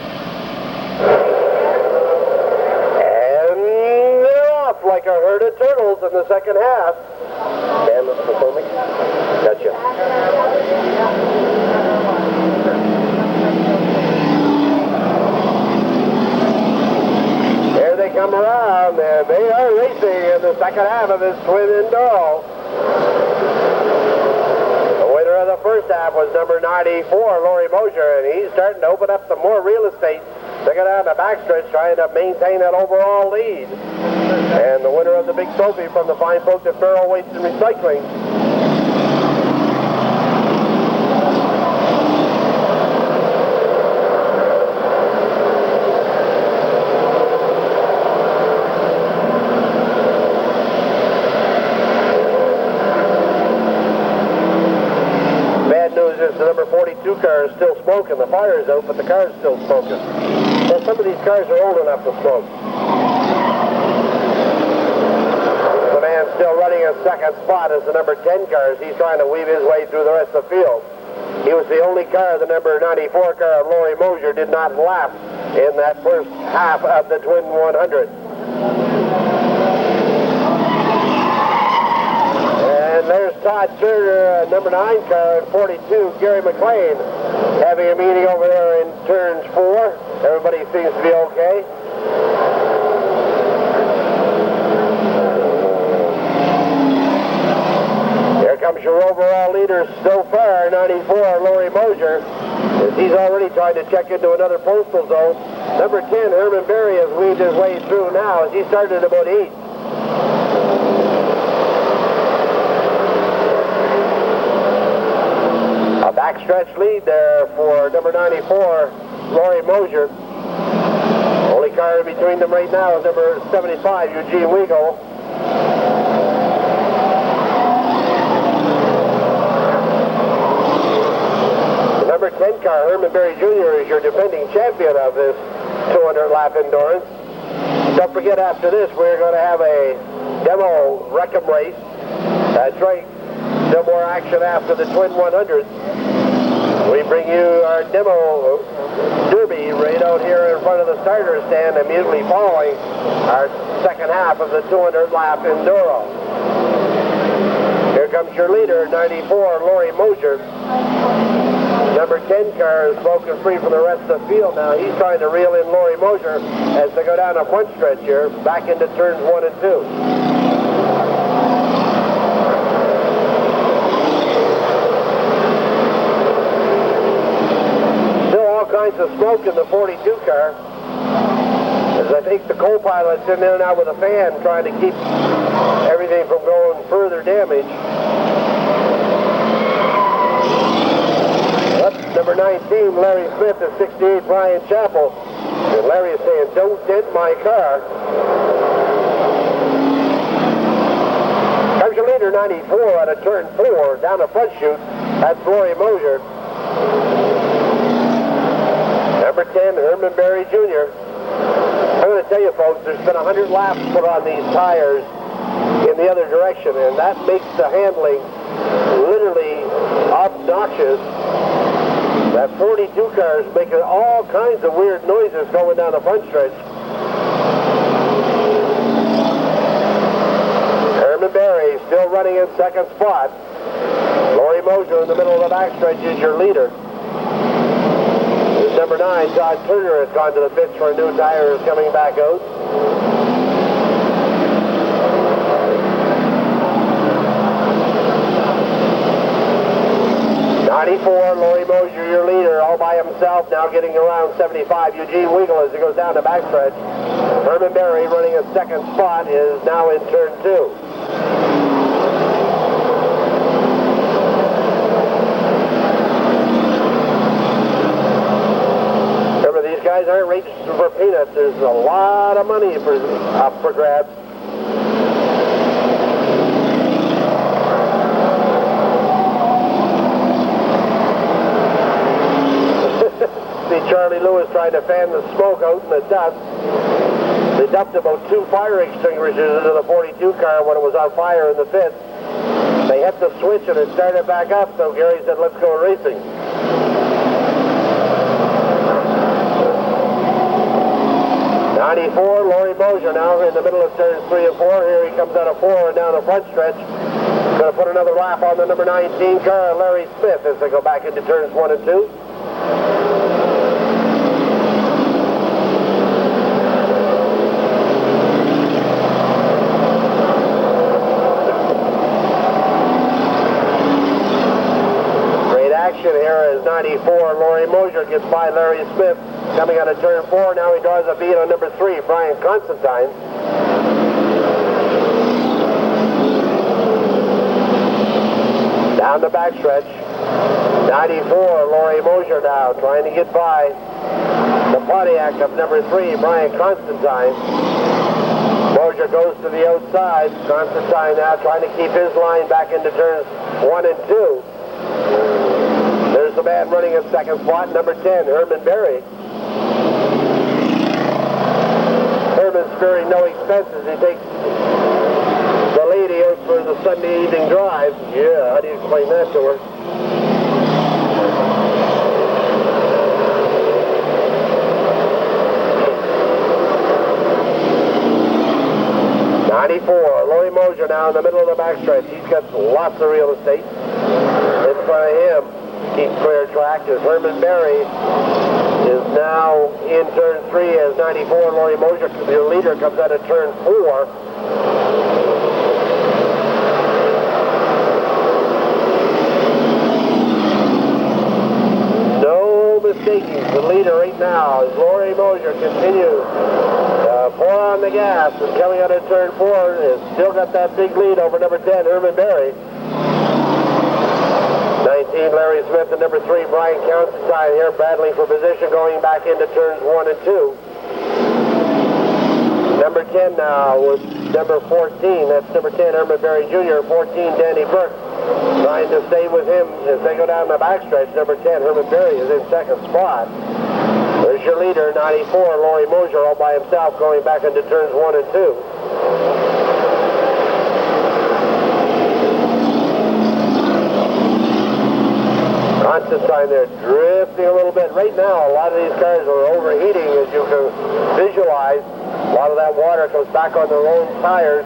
Speaker 1: And they're off like a herd of turtles in the second half. Dan, listen for me. Gotcha. Here they come around, and they are racing in the second half of this twin Enduro. lap was number 94, Laurie Mosier, and he's starting to open up some more real estate. They go down the backstretch trying to maintain that overall lead. And the winner of the big trophy from the fine folks at Farrell Weights and Recycling. The number 42 car is still smoking. The fire is out, but the car is still smoking. So some of these cars are old enough to smoke. The man still running in second spot is the number 10 car as he's trying to weave his way through the rest of the field. He was the only car, the number 94 car of Laurie Mosier, did not lap in that first half of the Twin 100. And there's Todd Turner, number 9 car, and 42, Gary McLean, having a meeting over there in turns 4. Everybody seems to be okay. Here comes your overall leader so far, 94, Laurie Mosier, as he's already trying to check into another postal zone. Number 10, Herman Berry, has weaved his way through now as he started at about 8. Backstretch lead there for number 94, Laurie Mosier. Only car in between them right now is number 75, Eugene Weigel. The number 10 car, Herman Berry Jr., is your defending champion of this 200-lap endurance. Don't forget, after this, we're going to have a demo Wreckum race. That's right. No more action after the Twin 100. We bring you our demo derby right out here in front of the starter stand, immediately following our second half of the 200-lap enduro. Here comes your leader, 94, Laurie Mosier. Number 10 car is broken free from the rest of the field now. He's trying to reel in Laurie Mosier as they go down a front stretch here, back into turns 1 and 2. Kinds of smoke in the 42 car, as I think the co-pilot's in there now with a fan trying to keep everything from going further damage. Up number 19, Larry Smith, is 68, Brian Chappell, and Larry is saying, "Don't dent my car." Comes your leader, 94, out of turn 4 down the front chute. That's Laurie Mosier. Number 10, Herman Berry Jr. I'm going to tell you, folks, there's been 100 laps put on these tires in the other direction, and that makes the handling literally obnoxious. That 42 car is making all kinds of weird noises going down the front stretch. Herman Berry still running in second spot. Laurie Mosier in the middle of the backstretch is your leader. Number 9, Todd Turner, has gone to the pits for a new tire, is coming back out. Laurie Mosier, your leader, all by himself, now getting around 75. Eugene Weigel as he goes down the backstretch. Herman Berry running a second spot is now in turn 2. Guys aren't racing for peanuts. There's a lot of money up for grabs. See Charlie Lewis trying to fan the smoke out in the dust. They dumped about 2 fire extinguishers into the 42 car when it was on fire in the pits. They hit the switch and it started back up, so Gary said, "Let's go racing." Laurie Mosier now in the middle of turns 3 and 4. Here he comes out of 4 and down the front stretch. Going to put another lap on the number 19 car, Larry Smith, as they go back into turns 1 and 2. 94, Laurie Mosier gets by Larry Smith. Coming out of turn 4, now he draws a bead on number 3, Brian Constantine. Down the backstretch. 94, Laurie Mosier now trying to get by the Pontiac of number 3, Brian Constantine. Mosier goes to the outside. Constantine now trying to keep his line back into turns 1 and 2. There's the man running in second spot, number 10, Herman Berry. Herman sparing no expenses. He takes the lady out for the Sunday evening drive. Yeah, how do you explain that to her? Laurie Mosier now in the middle of the backstretch. He's got lots of real estate. In front of him, keeps clear track as Herman Berry is now in turn 3 as 94. Laurie Mosier, your leader, comes out of turn 4. No mistaking the leader right now as Laurie Mosier continues. Pour on the gas and coming out of turn 4 has still got that big lead over number 10, Herman Berry. 19, Larry Smith, and number 3, Brian Constantine here battling for position going back into turns 1 and 2. Number 10 now with number 14, that's number 10, Herman Berry Jr., 14, Danny Burke. Trying to stay with him as they go down the backstretch. Number 10, Herman Berry, is in second spot. There's your leader, 94, Laurie Mosier, all by himself, going back into turns 1 and 2. Constantine there drifting a little bit. Right now, a lot of these cars are overheating, as you can visualize. A lot of that water comes back on their own tires.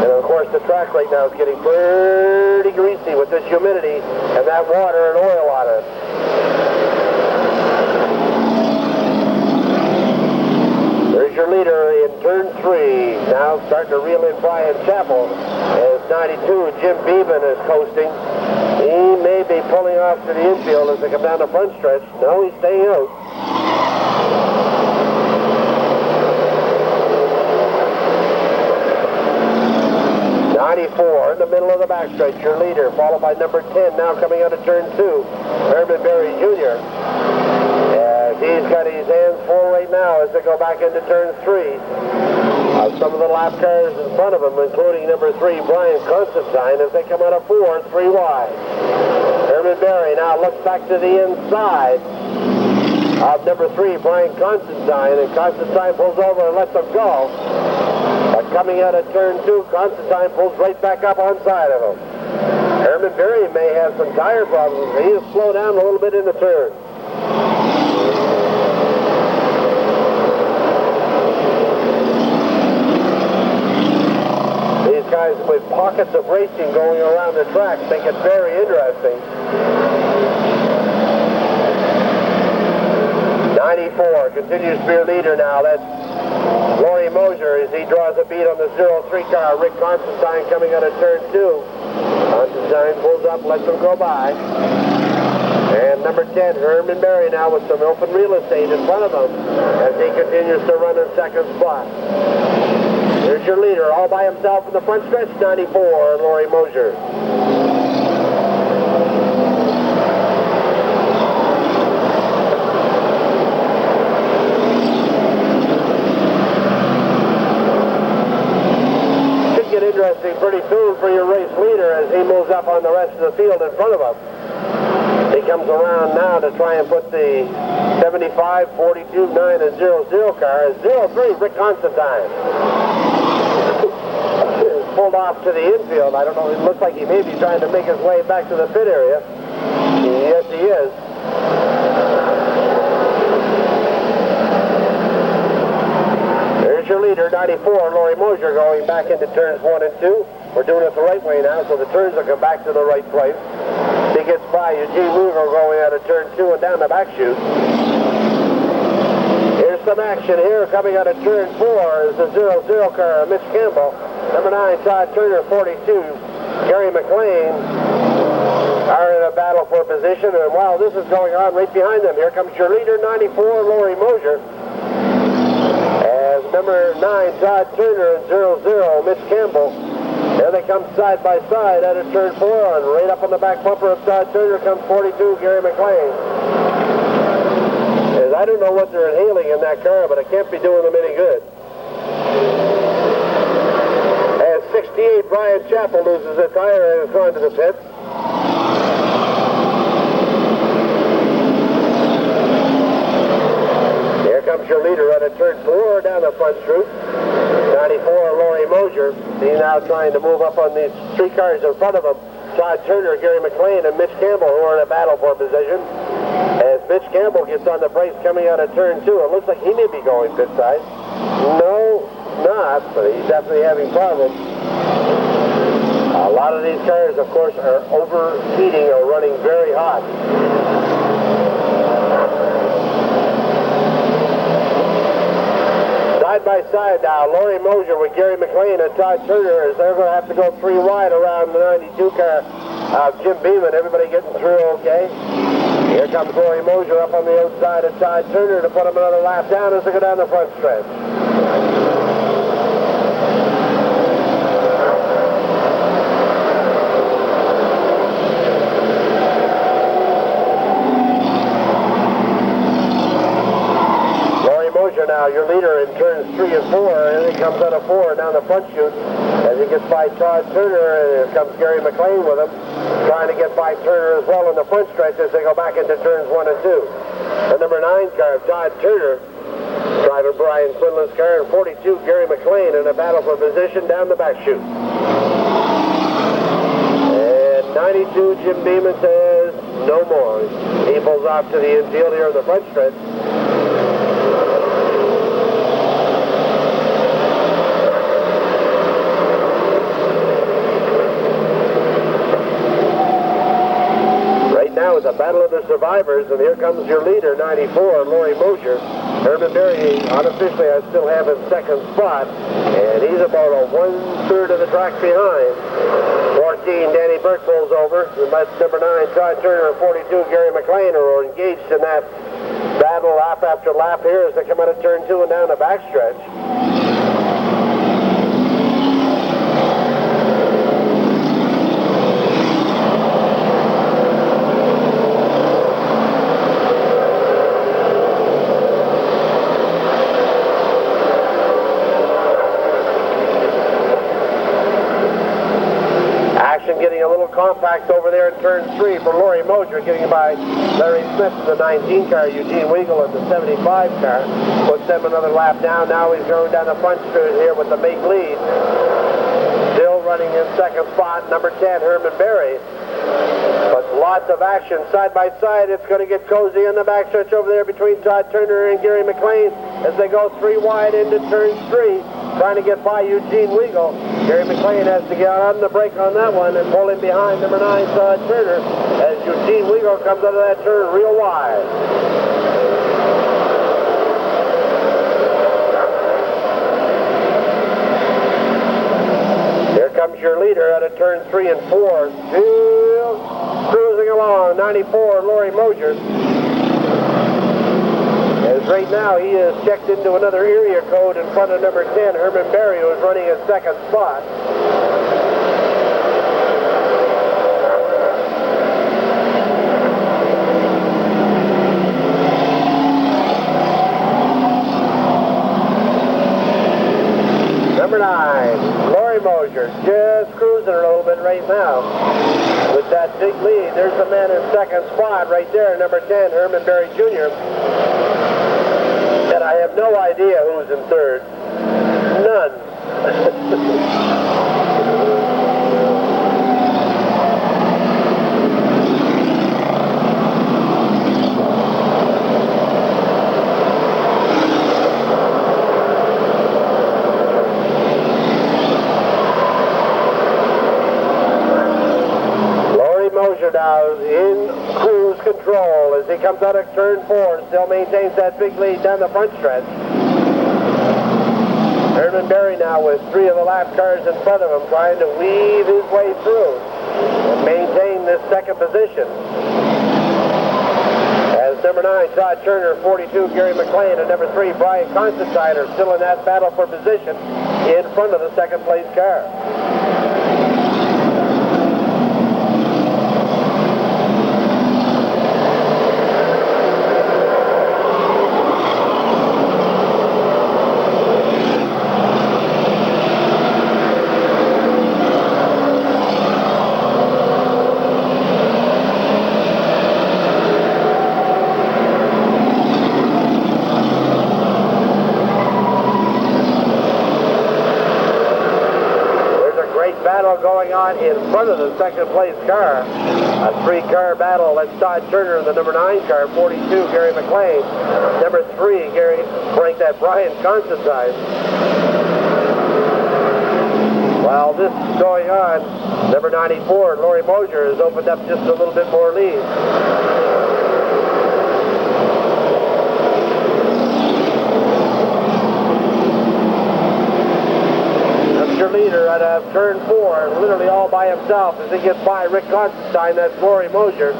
Speaker 1: And of course, the track right now is getting pretty greasy with this humidity and that water and oil on it. There's your leader in turn 3. Now starting to reel in Brian Chappell as 92, Jim Beeman is coasting. He may be pulling off to the infield as they come down the front stretch. No, he's staying out. In the middle of the backstretch, your leader, followed by number 10, now coming out of turn 2, Herman Berry Jr. He's got his hands full right now as they go back into turn 3. Some of the lap cars in front of him, including number 3, Brian Constantine, as they come out of 4, 3 wide. Herman Berry now looks back to the inside of number 3, Brian Constantine, and Constantine pulls over and lets him go. But coming out of turn 2, Constantine pulls right back up on side of him. Herman Berry may have some tire problems. He'll slow down a little bit in the turn. These guys with pockets of racing going around the track make it very interesting. 94 continues to be your leader now. That's Laurie Mosier as he draws a beat on the 03 car. Rick Constantine coming out of turn 2. Constantine pulls up, lets him go by. And number 10, Herman Berry now with some open real estate in front of him as he continues to run in second spot. Here's your leader all by himself in the front stretch, 94, Laurie Mosier. Interesting pretty soon for your race leader as he moves up on the rest of the field in front of him. He comes around now to try and put the 75, 42, 9, and 00 car as 03, Rick Constantine. Pulled off to the infield. I don't know, it looks like he may be trying to make his way back to the pit area. Yes, he is. Your leader, 94, Laurie Mosier, going back into turns 1 and 2. We're doing it the right way now, so the turns will come back to the right place. He gets by Eugene Weaver going out of turn 2 and down the back chute. Here's some action here coming out of turn 4 is the 00 car, Mitch Campbell. Number 9, Todd Turner, 42, Gary McLean. are in a battle for position, and while this is going on, right behind them, here comes your leader, 94, Lori Mosier. As number 9, Todd Turner, and 00, Mitch Campbell. There they come side by side out of turn 4, and right up on the back bumper of Todd Turner comes 42, Gary McLean. As I don't know what they're inhaling in that car, but it can't be doing them any good. As 68, Brian Chappell loses a tire and is going to the pits. Here comes your leader out of turn 4 down the front chute. 94, Lori Mosier. He's now trying to move up on these 3 cars in front of him. Todd Turner, Gary McLean, and Mitch Campbell, who are in a battle for position. As Mitch Campbell gets on the brakes coming out of turn 2, it looks like he may be going pit side. No, not, but he's definitely having problems. A lot of these cars, of course, are overheating or running very hot. Side by side now, Lori Mosier with Gary McLean and Todd Turner, as they're going to have to go 3 wide around the 92 car of Jim Beeman. Everybody getting through okay. Here comes Lori Mosier up on the outside of Todd Turner to put him another lap down as they go down the front stretch. Now your leader in turns 3 and 4, and he comes out of 4 down the front chute as he gets by Todd Turner, and here comes Gary McLean with him, trying to get by Turner as well in the front stretch as they go back into turns 1 and 2. The number 9 car of Todd Turner, driving Brian Quinlan's car, and 42 Gary McLean in a battle for position down the back chute. And 92 Jim Beeman says no more. He pulls off to the infield here in the front stretch. The battle of the survivors, and here comes your leader, 94, Lori Mosier. Herman Berry, unofficially, I still have in second spot, and he's about a 1/3 of the track behind. 14, Danny Burke pulls over, and that's number 9, Todd Turner, and 42, Gary McLean, are engaged in that battle lap after lap here as they come out of turn 2 and down the backstretch. Getting a little compact over there in turn 3 for Lori Mosier, getting by Larry Smith in the 19 car, Eugene Weigel in the 75 car. Puts them another lap down. Now he's going down the front straight here with the big lead. Still running in second spot, number 10, Herman Berry. But lots of action side by side. It's going to get cozy in the backstretch over there between Todd Turner and Gary McLean as they go 3 wide into turn 3. Trying to get by Eugene Weigel. Gary McLean has to get on the brake on that one and pull in behind number 9, Todd Turner, as Eugene Weigel comes out of that turn real wide. Here comes your leader out of turn 3 and 4. Still cruising along, 94, Lori Mosier. As right now he is checked into another area code in front of number 10, Herman Berry, who is running in second spot. Number 9, Lori Mosier, just cruising a little bit right now. With that big lead, there's the man in second spot right there, number 10, Herman Berry Jr. And I have no idea who's in third. None. Lori Mosier now in cruise control as he comes out of turn 4 and still maintains that big lead down the front stretch. Herman Berry now with 3 of the lap cars in front of him, trying to weave his way through and maintain this second position. As number 9, Todd Turner, 42, Gary McLean, and number 3, Brian Constantine are still in that battle for position in front of the second place car. Going on in front of the second place car. A 3-car battle. That's Todd Turner in the number 9 car, 42, Gary McLean. Number 3, Brian Constantine. While this is going on, number 94, Laurie Mosier, has opened up just a little bit more lead. Your leader out of turn 4, literally all by himself as he gets by Rick Constantine. That's Laurie Mosier.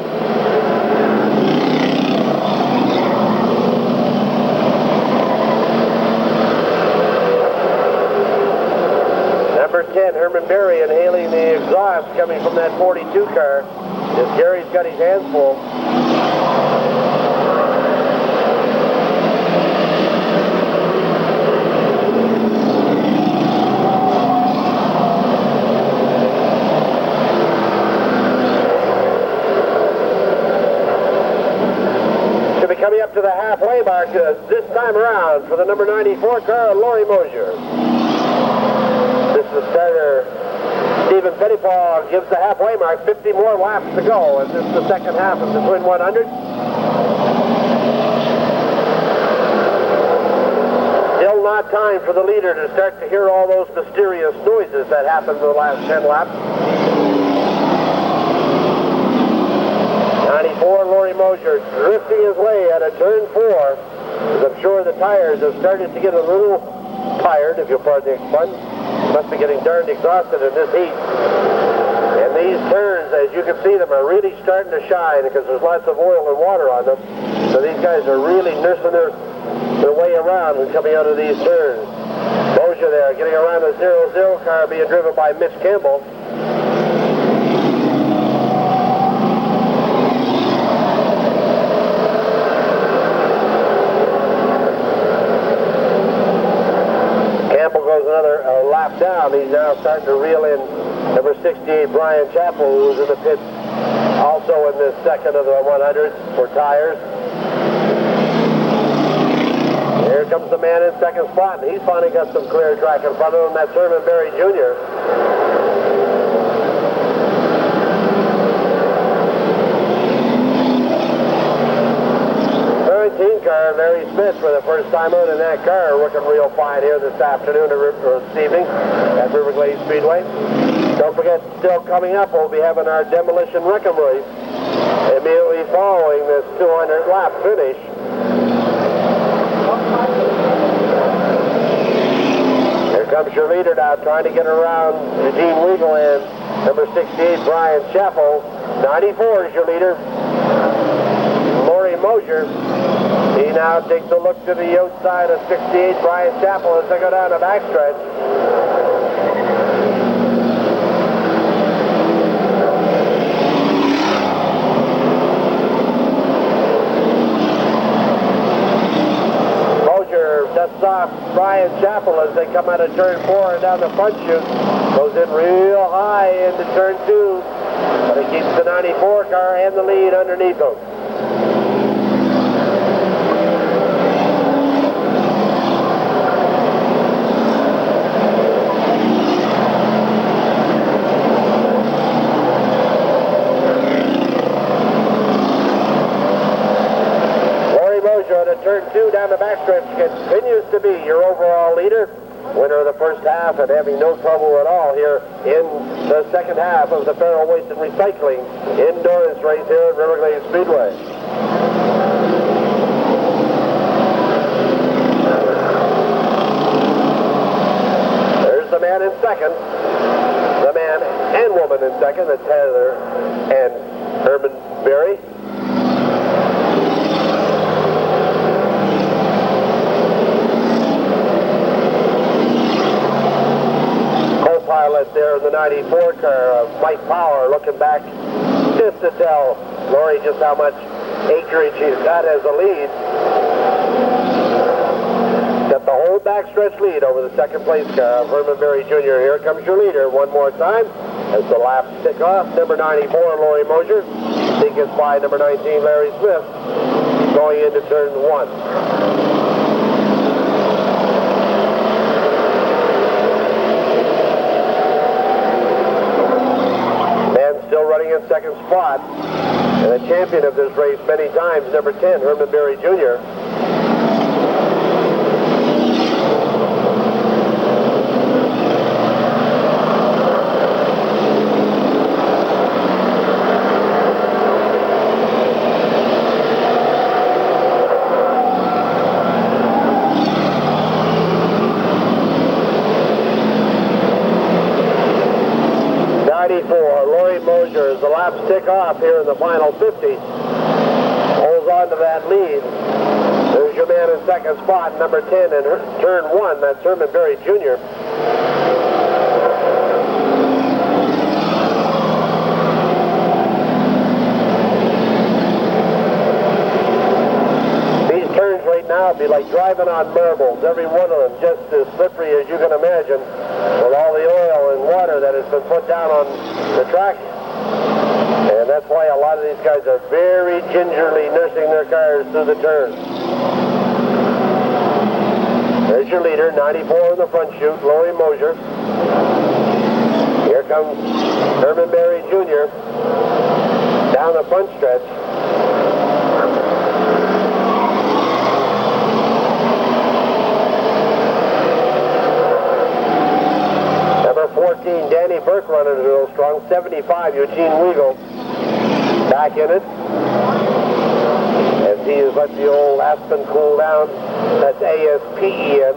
Speaker 1: Number 10, Herman Berry, inhaling the exhaust coming from that 42 car as Gary's got his hands full. Coming up to the halfway mark this time around for the number 94 car, Laurie Mosier. This is starter Stephen Pettipaw gives the halfway mark, 50 more laps to go, and this is the second half of the Twin 100. Still not time for the leader to start to hear all those mysterious noises that happened in the last 10 laps. 94, Laurie Mosier drifting his way out of turn 4, as I'm sure the tires have started to get a little tired, if you'll pardon the expression. Must be getting darned exhausted in this heat. And these turns, as you can see them, are really starting to shine because there's lots of oil and water on them. So these guys are really nursing their way around when coming out of these turns. Mosier there, getting around the 0-0 car being driven by Mitch Campbell. Another lap down. He's now starting to reel in number 68, Brian Chappell, who's in the pits also in this second of the 100 for tires. Here comes the man in second spot, and he's finally got some clear track in front of him. That's Herman Berry Jr. 19 car, Larry Smith, for the first time out in that car, looking real fine here this afternoon or this evening at Riverglade Speedway. Don't forget, still coming up, we'll be having our demolition Wreckum race immediately following this 200 lap finish. Here comes your leader now, trying to get around Eugene Weigel and number 68, Brian Chappell. 94 is your leader, Laurie Mosier. He now takes a look to the outside of 68, Brian Chappell, as they go down the backstretch. Mosier dusts off Brian Chappell as they come out of turn 4 and down the front chute. Goes in real high into turn 2, but he keeps the 94 car and the lead underneath him. Turn 2 down the backstretch continues to be your overall leader, winner of the first half and having no trouble at all here in the second half of the Federal Waste and Recycling endurance race here at Riverglade Speedway. There's the man in second, the man and woman in second, that's Heather and Herman Berry. Co-pilot there in the 94 car, Mike Power, looking back just to tell Lori just how much acreage he's got as a lead. Got the whole backstretch lead over the second place car of Herman Berry Jr. Here comes your leader one more time as the laps tick off. Number 94, Lori Mosier. He gets by number 19, Larry Smith, going into turn 1. Still running in second spot, and the champion of this race many times, number 10, Herman Berry Jr. As the laps tick off here in the final 50, holds on to that lead. There's your man in second spot, number 10 in turn 1. That's Herman Berry Jr. These turns right now would be like driving on marbles, every one of them just as slippery as you can imagine, with all the oil and water that has been put down on the track. And that's why a lot of these guys are very gingerly nursing their cars through the turns. There's your leader, 94 in the front chute, Lori Mosier. Here comes Herman Berry Jr. down the front stretch. Number 14, Danny Burke running a little strong. 75, Eugene Weigel back in it. As he has let the old Aspen cool down. That's ASPEN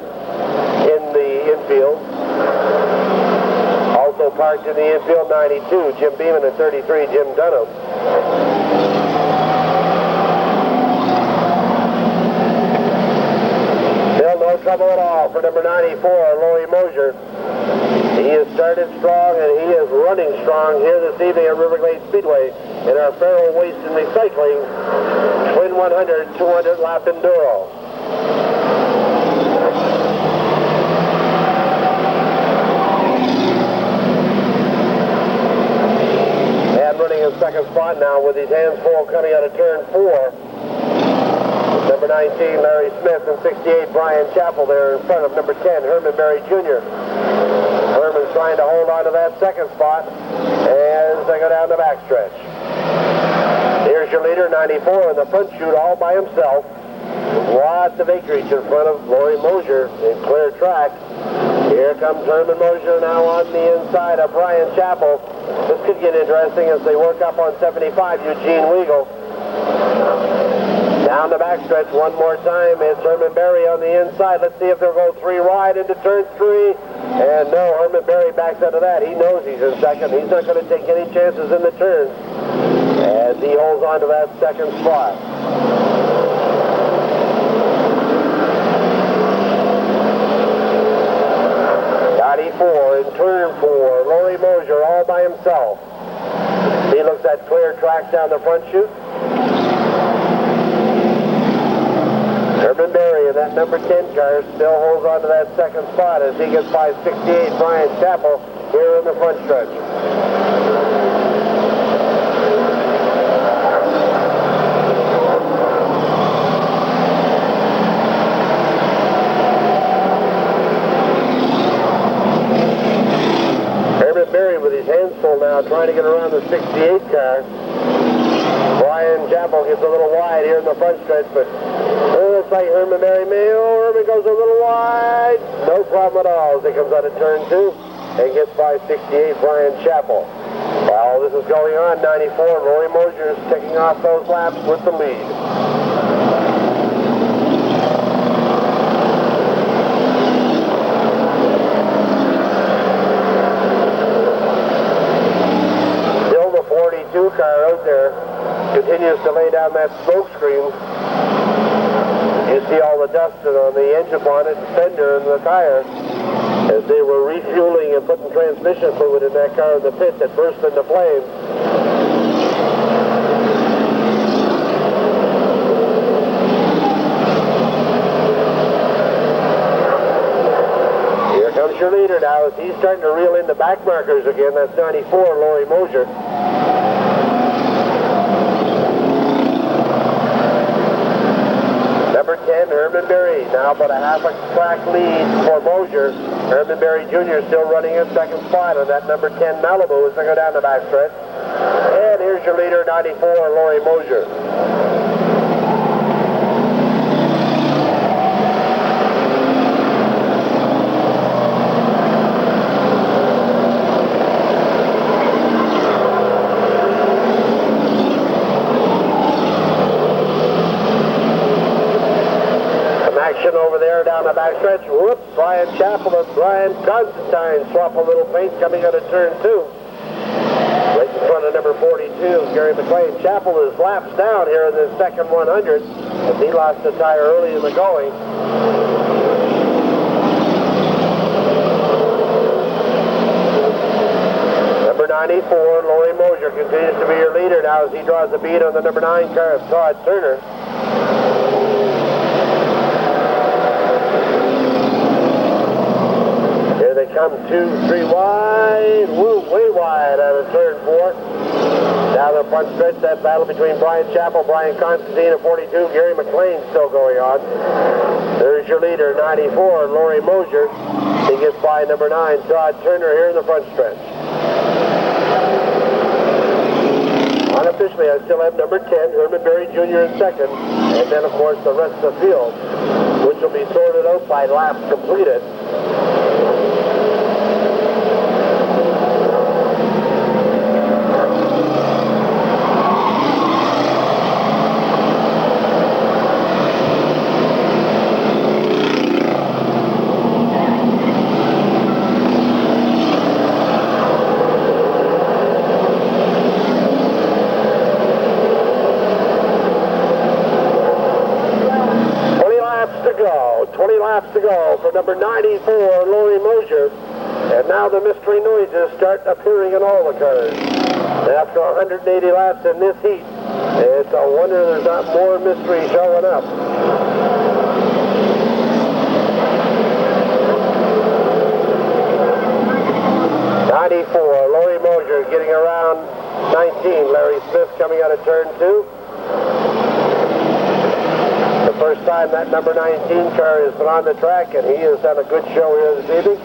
Speaker 1: in the infield. Also parked in the infield, 92, Jim Beeman, and 33, Jim Dunham. Still no trouble at all for number 94, Lori Mosier. He has started strong, and he is running strong here this evening at River Glade Speedway in our Ferro Waste and Recycling Twin 100 200 lap enduro. And running in second spot now with his hands full coming out of turn 4. Number 19, Larry Smith, and 68, Brian Chappell there in front of number 10, Herman Berry Jr. Herman's trying to hold on to that second spot as they go down the backstretch. Here's your leader, 94, in the front chute all by himself. Lots of acreage in front of Lori Mosier in clear track. Here comes Herman Mosier now on the inside of Brian Chappell. This could get interesting as they work up on 75, Eugene Weigel. Down the backstretch one more time. It's Herman Berry on the inside. Let's see if they'll go 3 wide into turn 3. And no, Herman Berry backs out of that. He knows he's in second. He's not going to take any chances in the turns as he holds on to that second spot. In turn 4, Lori Mosier all by himself. He looks at clear tracks down the front chute. Herman Berry in that number 10 car still holds on to that second spot as he gets by 68, Brian Chappell here in the front stretch. With his hands full now, trying to get around the 68 car. Brian Chappell gets a little wide here in the front stretch, but it looks like Herman Berry Herman goes a little wide. No problem at all as he comes out of turn 2 and gets by 68, Brian Chappell. While this is going on, 94, Lori Mosier is taking off those laps with the lead. Car out there continues to lay down that smoke screen. You see all the dust on the engine bonnet and fender and the tire as they were refueling and putting transmission fluid in that car in the pit that burst into flames. Here comes your leader now as he's starting to reel in the back markers again. That's 94, Laurie Mosier. Number 10, Herman Berry, now about a half a track lead for Mosier. Herman Berry Jr. still running in second spot on that number 10 Malibu as they go down the backstretch. And here's your leader, 94, Laurie Mosier. Over there down the backstretch. Whoops, Brian Chappell and Brian Constantine swap a little paint coming out of turn 2. Right in front of number 42, Gary McLean. Chappell is laps down here in this second 100 as he lost a tire early in the going. Number 94, Laurie Mosier, continues to be your leader now as he draws the beat on the number 9 car of Todd Turner. They come 2, 3 wide, way wide out of turn 4. Down the front stretch, that battle between Brian Chappell, Brian Constantine at 42, Gary McLean still going on. There's your leader, 94, Laurie Mosier. He gets by number 9, Todd Turner here in the front stretch. Unofficially, I still have number 10, Herman Berry Jr. in second, and then of course the rest of the field, which will be sorted out by laps completed. To go for number 94, Laurie Mosier. And now the mystery noises start appearing in all the cars. After 180 laps in this heat, it's a wonder there's not more mystery showing up. Laurie Mosier getting around 19. Larry Smith coming out of turn 2. First time that number 19 car has been on the track, and he has done a good show here this evening.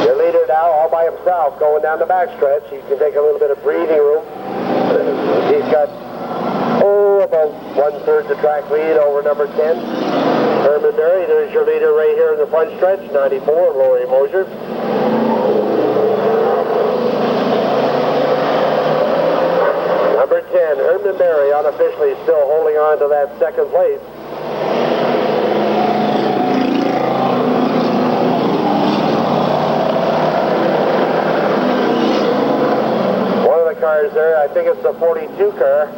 Speaker 1: Your leader now all by himself going down the backstretch. He can take a little bit of breathing room. He's got, about 1/3 the track lead over number 10. Herman Berry, there's your leader right here in the front stretch, 94, Laurie Mosier. Number 10, Herman Berry, unofficially still holding on to that second place. One of the cars there, I think it's the 42 car.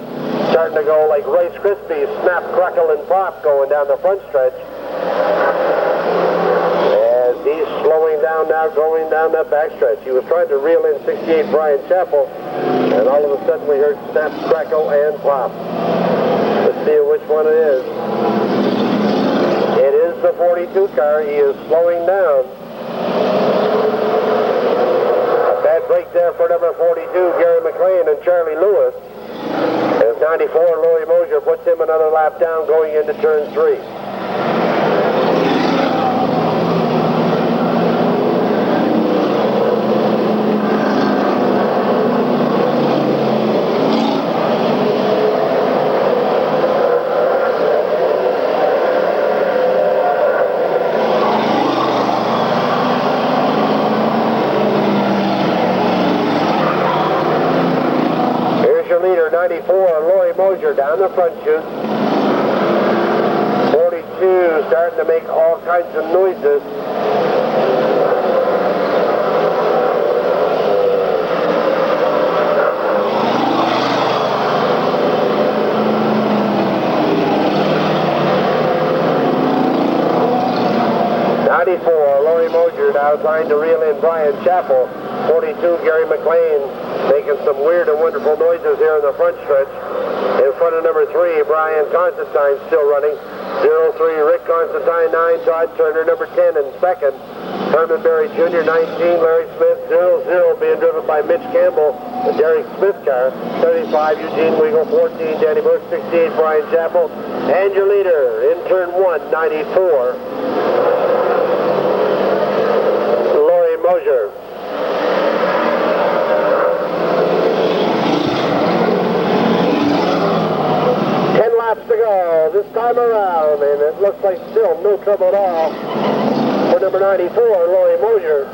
Speaker 1: Starting to go like Rice Krispies, snap, crackle, and pop going down the front stretch. As he's slowing down now, going down that back stretch. He was trying to reel in 68 Brian Chappell, and all of a sudden we heard snap, crackle, and pop. Let's see which one it is. It is the 42 car. He is slowing down. A bad break there for number 42, Gary McLean and Charlie Lewis. As 94, Laurie Mosier puts him another lap down going into turn 3. Here's your leader, 94, Laurie Mosier, down the front chute. 2 starting to make all kinds of noises. Laurie Mosier now trying to reel in Brian Chappell. 42, Gary McLean making some weird and wonderful noises here in the front stretch. In front of number 3, Brian Constantine still running. 03, Rick Constantine, 9, Todd Turner, number 10 in second. Herman Berry Jr., 19, Larry Smith, 00 being driven by Mitch Campbell, the Derek Smith car. 35, Eugene Weagle, 14, Danny Bush, 68, Brian Chappell. And your leader in turn 1, 94. Mosier. 10 laps to go this time around, and it looks like still no trouble at all for number 94, Laurie Mosier.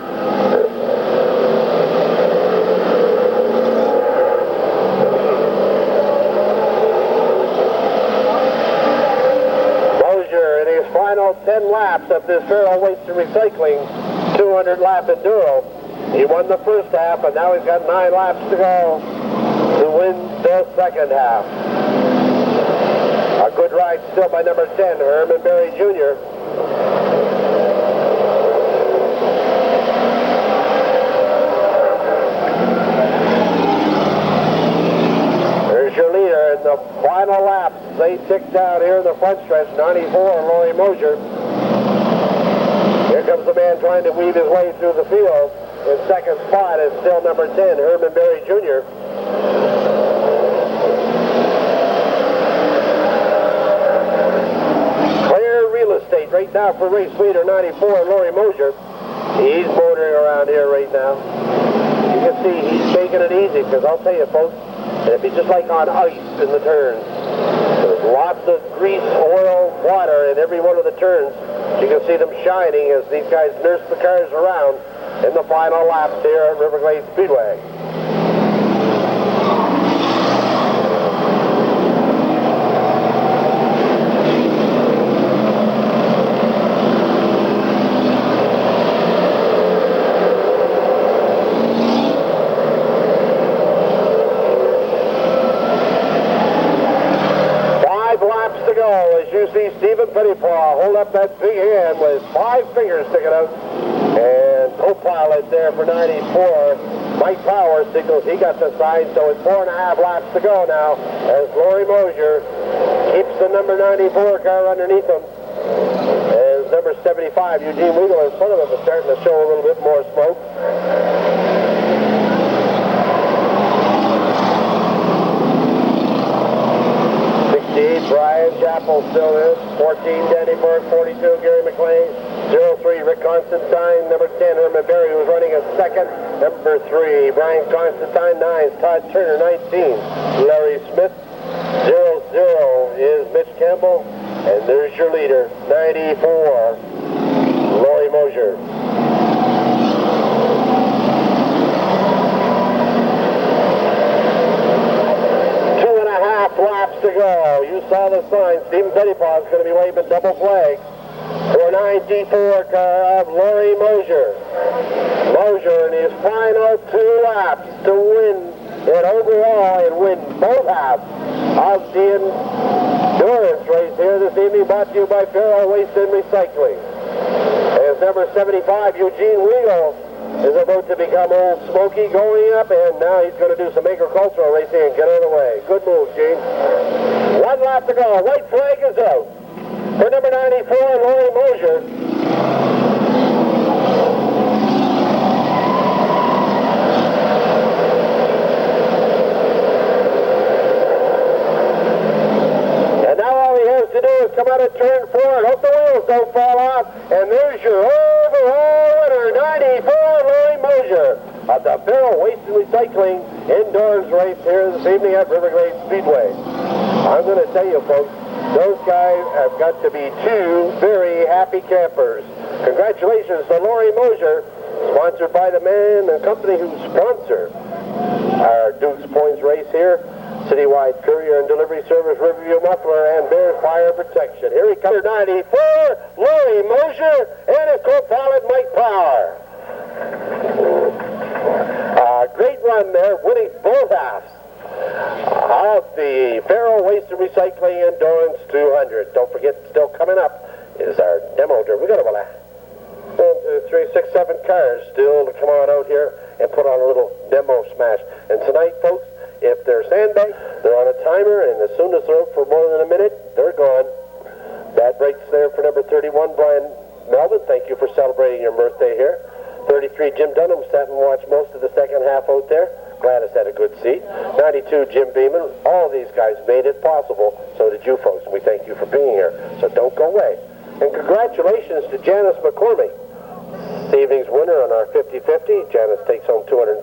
Speaker 1: Mosier in his final 10 laps of this Farrell Waste and Recycling 200 lap enduro. He won the first half, and now he's got 9 laps to go to win the second half. A good ride still by number 10, Herman Berry Jr. There's your leader in the final laps. They ticked out here in the front stretch. 94, Laurie Mosier. Here comes the man trying to weave his way through the field. In second spot is still number 10, Herman Berry Jr. Clear real estate right now for race leader 94, Laurie Mosier. He's motoring around here right now. You can see he's taking it easy, because I'll tell you, folks, it'd be just like on ice in the turns. There's lots of grease, oil, water in every one of the turns. You can see them shining as these guys nurse the cars around in the final laps here at Riverglade Speedway. You see Stephen Pettipaw hold up that big hand with 5 fingers sticking out, and co-pilot there for 94, Mike Power, signals he got the sign, so it's 4.5 laps to go now as Laurie Mosier keeps the number 94 car underneath him. As number 75, Eugene Weagle, in front of him, is starting to show a little bit more smoke. 68, Brian Chappell still in. 14, Danny Burke. 42, Gary McLean. 03, Rick Constantine. Number 10, Herman Berry, who's running a second. Number 3, Brian Constantine. 9, Todd Turner. 19, Larry Smith. 00 is Mitch Campbell. And there's your leader, 94, Laurie Mosier. Laps to go. You saw the sign. Stephen Pettipaw is going to be waving double flag for 94 car of Laurie Mosier. Mosier in his final 2 laps to win it overall and win both halves of the endurance race here this evening, brought to you by Farrell Waste and Recycling. As number 75, Eugene Weagle, is about to become Old Smoky going up, and now he's going to do some agricultural racing and get out of the way. Good move, Gene. 1 lap to go. White flag is out for number 94, Laurie Mosier. And now all he has to do is come out of turn 4 and hope the wheels don't fall off, and there's your overall winner, 94, Laurie Mosier, of the Farrell Waste and Recycling Indoors race here this evening at Riverglade Speedway. I'm going to tell you, folks, those guys have got to be 2 very happy campers. Congratulations to Laurie Mosier, sponsored by the man and company who sponsor our Dukes Points race here. Citywide Courier and Delivery Service, Riverview Muffler, and Bears Fire Protection. Here he comes, 94, Laurie Mosier, and his co-pilot Mike Power. Great run there, winning both halves of the Faro Waste and Recycling Endurance 200. Don't forget, still coming up is our demo drive. We got about 1, 2, 3, 6, 7 cars still to come on out here and put on a little demo smash. And tonight, folks, if they're sandbags, they're on a timer, and as soon as they're out for more than a minute, they're gone. That breaks there for number 31, Brian Melvin. Thank you for celebrating your birthday here. 33, Jim Dunham, sat and watched most of the second half out there. Gladys had a good seat. 92, Jim Beeman. All of these guys made it possible. So did you folks, and we thank you for being here. So don't go away. And congratulations to Janice McCormick, this evening's winner on our 50-50. Janice takes home $235.50.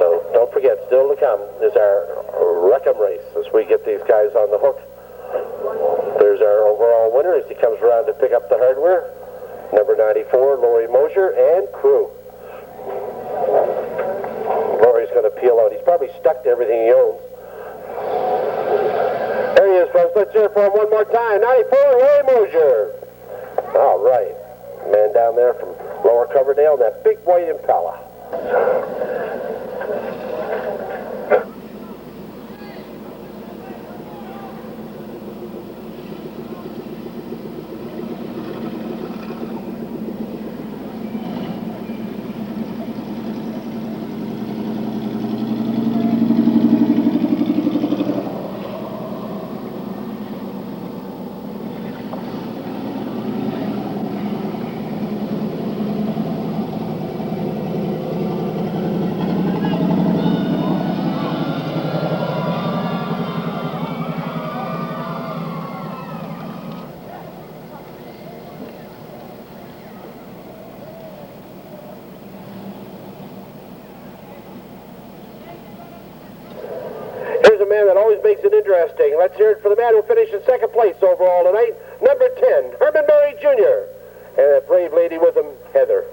Speaker 1: So don't forget, still to come is our Wreckum race as we get these guys on the hook. There's our overall winner as he comes around to pick up the hardware. Number 94, Laurie Mosier, and crew. Laurie's going to peel out. He's probably stuck to everything he owns. There he is, folks. Let's hear for him one more time. 94, Laurie Mosier. All right. Man down there from Lower Coverdale, that big white Impala. Man that always makes it interesting. Let's hear it for the man who finished in second place overall tonight, number 10, Herman Berry Jr. And that brave lady with him, Heather.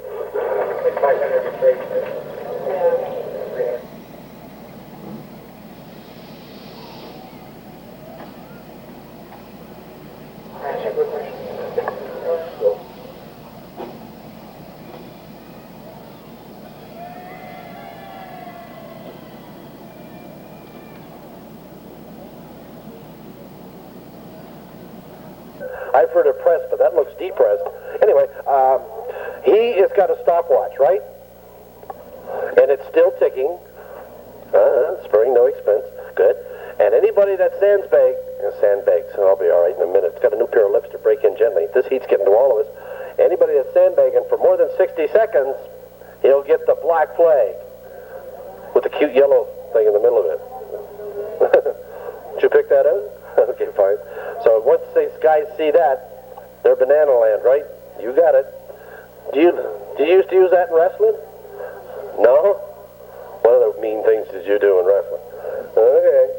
Speaker 1: I've heard of pressed, but that looks depressed. Anyway, he has got a stopwatch, right? And it's still ticking. Sparing no expense. Good. And anybody that sandbags, and I'll be all right in a minute. It's got a new pair of lips to break in gently. This heat's getting to all of us. Anybody that's sandbagging for more than 60 seconds, he'll get the black flag with the cute yellow thing in the middle of it. Did you pick that out? Okay, fine. So once these guys see that, they're banana land, right? You got it. Do you used to use that in wrestling? No? What other mean things did you do in wrestling? Okay.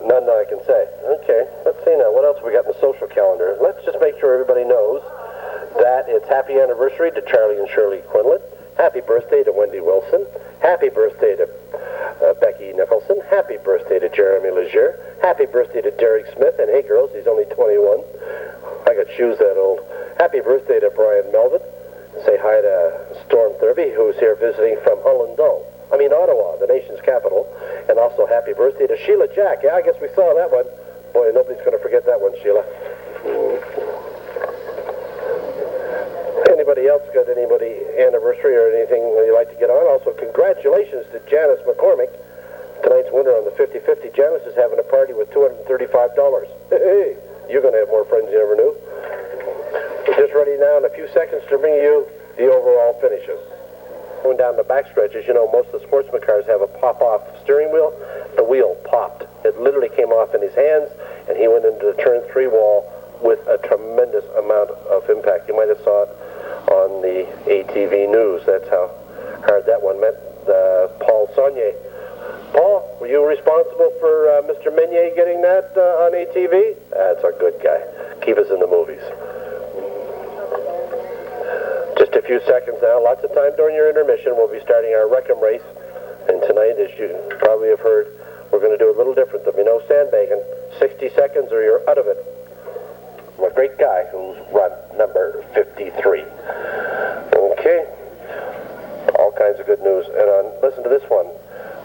Speaker 1: None that I can say. Okay, let's see now. What else we got in the social calendar? Let's just make sure everybody knows that it's happy anniversary to Charlie and Shirley Quinlan. Happy birthday to Wendy Wilson. Happy birthday to Becky Nicholson. Happy birthday to Jeremy Leger. Happy birthday to Derek Smith. And hey, girls, he's only 21. I got shoes that old. Happy birthday to Brian Melvin. Say hi to Storm Thurby, who's here visiting from Ottawa, the nation's capital. And also happy birthday to Sheila Jack. Yeah, I guess we saw that one. Boy, nobody's going to forget that one, Sheila. Anybody else got anniversary or anything you'd like to get on? Also, congratulations to Janice McCormick, tonight's winner on the 50-50. Janice is having a party with $235. Hey, you're going to have more friends you never knew. We're just ready now in a few seconds to bring you the overall finishes. Going down the backstretch, as you know, most of the sportsman cars have a pop-off steering wheel. The wheel popped. It literally came off in his hands, and he went into the turn 3 wall with a tremendous amount of impact. You might have saw it on the ATV news. That's how hard that one went. Paul Saunier. Paul, were you responsible for Mr. Meunier getting that on ATV? That's a good guy. Keep us in the movies. Just a few seconds now. Lots of time during your intermission. We'll be starting our Wreckum race until Tonight, as you probably have heard, we're going to do a little different. There'll be no sandbagging. 60 seconds or you're out of it. I'm a great guy who's run number 53. Okay. All kinds of good news. And listen to this one.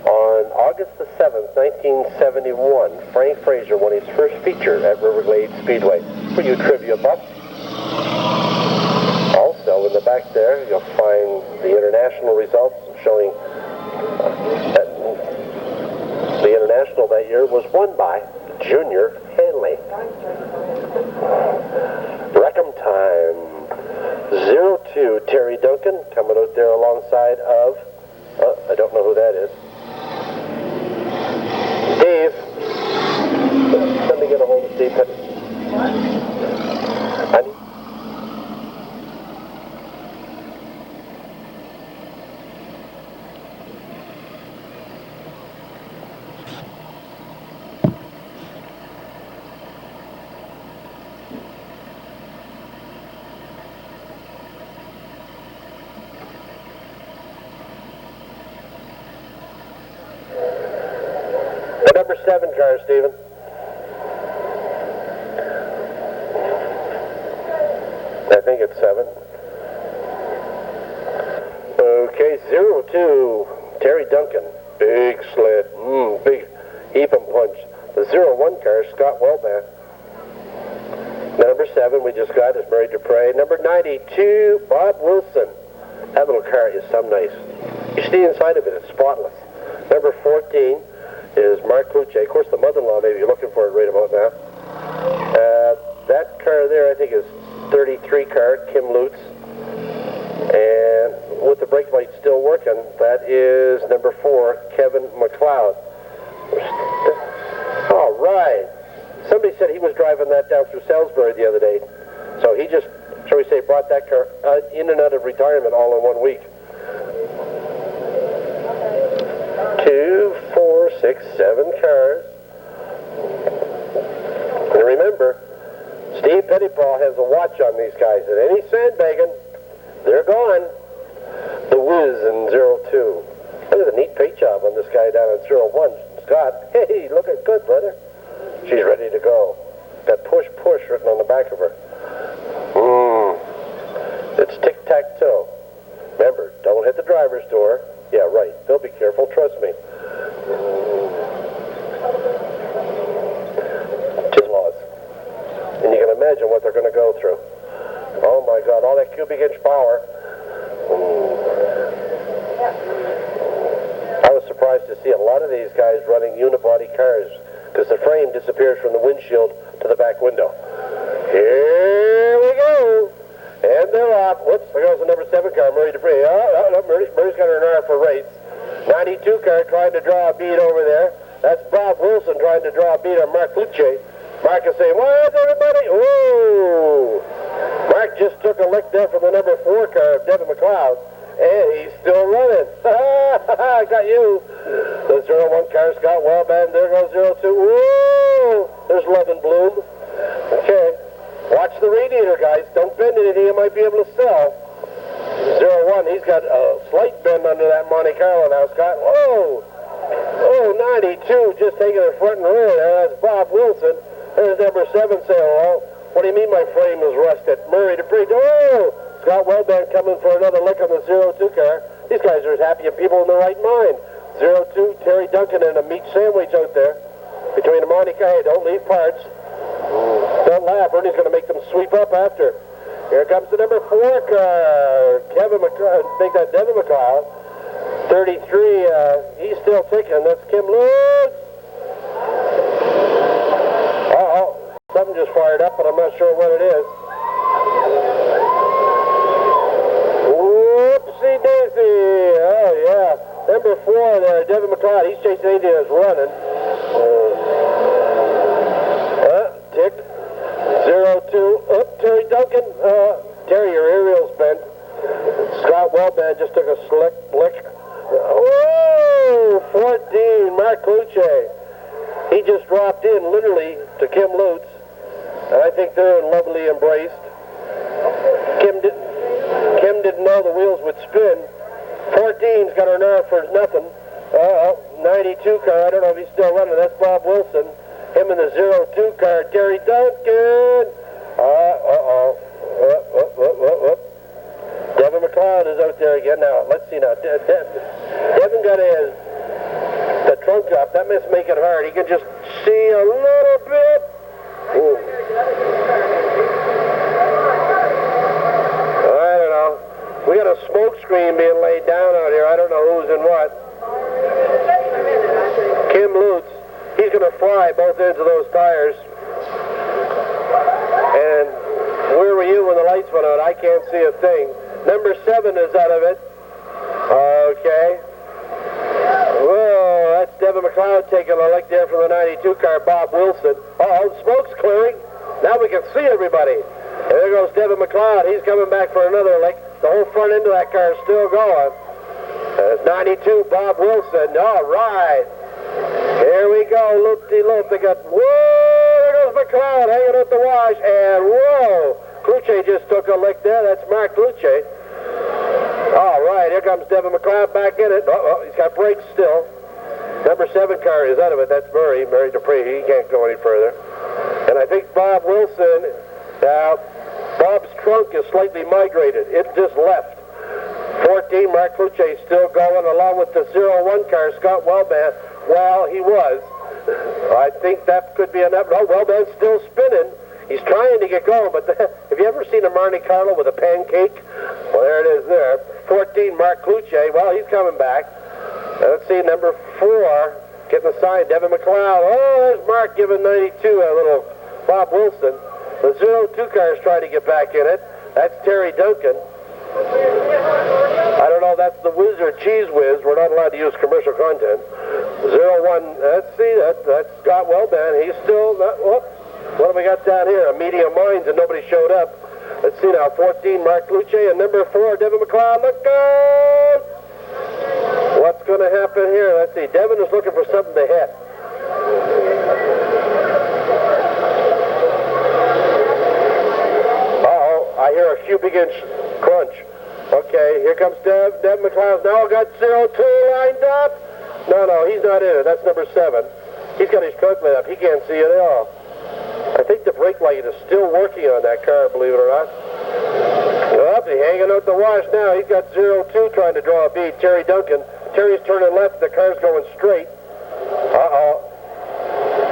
Speaker 1: On August the 7th, 1971, Frank Fraser won his first feature at Riverglade Speedway. For you trivia buffs. Also, in the back there, you'll find the international results showing that the international that year was won by Junior Hanley. Wreckum time. 02, Terry Duncan coming out there alongside of, I don't know who that is. Steve. Let me get a hold of Steve. Number 7 car, Stephen. I think it's 7. Okay, 02, Terry Duncan. Big sled. Big heap and punch. The 01 car, Scott Wellman. Number 7 we just got is Murray Dupre. Number 92, Bob Wilson. That little car is some nice. You see inside of it, it's spotless. Number 14 is Mark Luce. Of course, the mother-in-law, maybe you're looking for it right about now. That car there, I think, is 33 car, Kim Lutz. And with the brake light still working, that is number 4, Kevin McLeod. All right. Somebody said he was driving that down through Salisbury the other day. So he just, shall we say, brought that car in and out of retirement all in 1 week. 2, 4, 6, 7 cars. And remember, Steve Pettipaw has a watch on these guys. At any sandbagging, they're gone. The Wiz in 02. Look at the neat paint job on this guy down in 01. Scott, hey, looking good, brother. She's ready to go. Got push written on the back of her. It's tic-tac-toe. Remember, don't hit the driver's door. Yeah, right. They'll be careful, trust me. Just laws. And you can imagine what they're going to go through. Oh my God, all that cubic inch power. I was surprised to see a lot of these guys running unibody cars because the frame disappears from the windshield to the back window. Here we go. And they're off. Whoops, there goes the number 7 car, Murray Dupre. Murray's got her an hour for race. 92 car trying to draw a bead over there. That's Bob Wilson trying to draw a bead on Mark Luce. Mark is saying, what, everybody? Ooh! Mark just took a lick there from the number 4 car of Devin McLeod, and he's still running. I got you. The 01 car, Scott Wellman. There goes 02. Woo! There's Love and Bloom. Okay. Watch the radiator, guys. Don't bend anything you might be able to sell. 01, he's got a slight bend under that Monte Carlo now, Scott. Whoa! Oh, 92, just taking it front and rear there. That's Bob Wilson. There's number 7 saying, well, what do you mean my frame is rusted? Murray Dupre. Oh! Scott Wellman coming for another lick on the 02 car. These guys are as happy as people in their right mind. 02, Terry Duncan and a meat sandwich out there. Between the Monte Carlo, don't leave parts. Don't laugh, Ernie's going to make them sweep up after. Here comes the number 4 car, Kevin McLeod, make that Devin McLeod. 33, he's still ticking, that's Kim Lutz. Uh-oh, something just fired up, but I'm not sure what it is. Whoopsie daisy, oh yeah. Number 4 there, Devin McLeod, he's chasing anything that's running. Tick. 02. Terry Duncan. Terry, your aerial's bent. Scott Wellman just took a slick lick. Oh, 14. Mark Luce. He just dropped in literally to Kim Lutz. And I think they're lovely embraced. Kim didn't know the wheels would spin. 14's got her nerve for nothing. 92 car, I don't know if he's still running. That's Bob Wilson. Him in the 02 car, Terry Duncan. Devin McLeod is out there again. Now, let's see now. Devin got the trunk drop. That must make it hard. He can just see a little bit. Ooh. I don't know. We got a smoke screen being laid down out here. I don't know who's in what. Kim Lutz. He's going to fry both ends of those tires. And where were you when the lights went out? I can't see a thing. Number 7 is out of it. Okay. Whoa, that's Devin McLeod taking a lick there from the 92 car, Bob Wilson. Uh-oh, smoke's clearing. Now we can see everybody. And there goes Devin McLeod. He's coming back for another lick. The whole front end of that car is still going. 92, Bob Wilson. All right. Here we go, loop-de-loop. They got, whoa, there goes McLeod hanging out the wash, and whoa, Cluche just took a lick there. That's Mark Cluche. All right, here comes Devin McLeod back in it. Uh-oh, he's got brakes still. Number 7 car is out of it. That's Murray Dupree. He can't go any further. And I think Bob Wilson, Bob's trunk is slightly migrated. It just left. 14, Mark Cluche still going, along with the 01 car, Scott Wellman. Well, he was. I think that could be enough. No, Wellman's still spinning. He's trying to get going, but have you ever seen a Monte Carlo with a pancake? Well, there it is there. 14, Mark Cluche. Well, he's coming back. Let's see, number 4, getting the sign, Devin McLeod. Oh, there's Mark giving 92 a little Bob Wilson. The 02 car is trying to get back in it. That's Terry Duncan. I don't know, that's the Whiz or Cheese Whiz. We're not allowed to use commercial content. 01, let's see, that's Scott Wellman. He's still, what have we got down here? A medium mines and nobody showed up. Let's see now, 14, Mark Cluche, and number 4, Devin McLeod. Look out! What's going to happen here? Let's see, Devin is looking for something to hit. I hear a cubic inch crunch. Okay, here comes Devin McLeod. Now got 02 lined up. No, he's not in it. That's number 7. He's got his trunk lit up. He can't see it at all. I think the brake light is still working on that car, believe it or not. Well, he's hanging out the wash now. He's got 02 trying to draw a bead. Terry Duncan. Terry's turning left. The car's going straight. Uh-oh.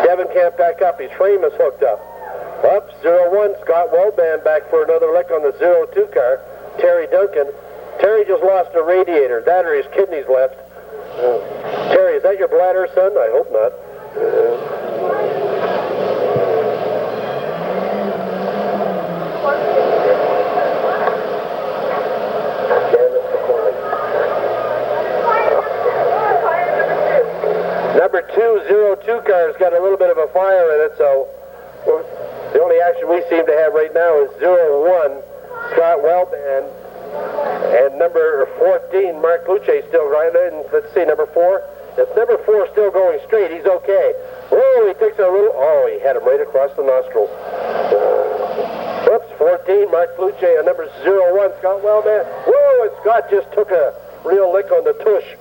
Speaker 1: Devin can't back up. His frame is hooked up. Up, 01, Scott Wellman back for another lick on the 02 car. Terry Duncan. Terry just lost a radiator. That or his kidneys left. Terry, is that your bladder, son? I hope not. Number 202 car's got a little bit of a fire in it, so the only action we seem to have right now is 01, Scott Wellman, and number 14, Mark Cluche still riding. Let's see, number 4. If number 4 is still going straight, he's okay. Whoa, he takes a little, he had him right across the nostrils. Whoops, 14, Mark Cluche, and number 01, Scott Wellman. Whoa, and Scott just took a real lick on the tush.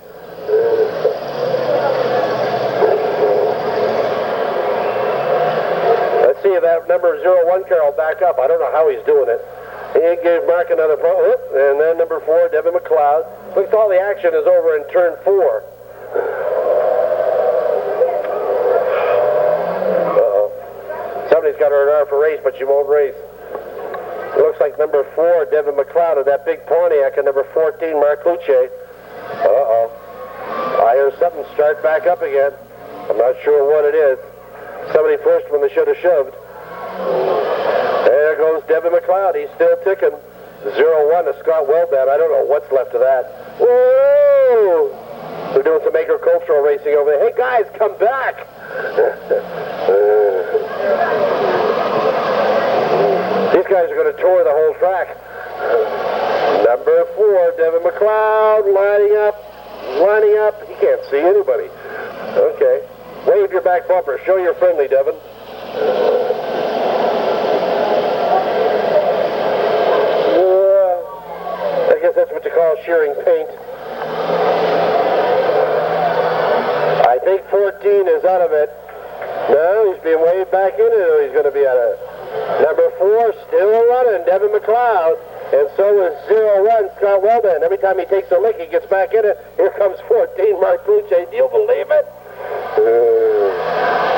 Speaker 1: Let's see if that number 01 car will back up. I don't know how he's doing it. He gave Mark another and then number 4, Devin McLeod. Looks all the action is over in turn 4. Uh-oh. Somebody's got her in R for race, but she won't race. It looks like number 4, Devin McLeod, of that big Pontiac, and number 14, Mark Cluche. Uh-oh. I hear something start back up again. I'm not sure what it is. Somebody pushed when they should have shoved. There goes Devin McLeod. He's still ticking. 01 to Scott Wellman. I don't know what's left of that. Whoa! They're doing some agricultural racing over there. Hey, guys, come back! These guys are going to tour the whole track. Number 4, Devin McLeod, lining up. He can't see anybody. Okay. Wave your back bumper. Show you're friendly, Devin. I guess that's what you call shearing paint. being waved back into it. He's going to be at a number 4, still running, Devin McLeod. And so is 01, Scott Wellman. Every time he takes a lick, he gets back in it. Here comes 14, Mark Luce. Do you believe it?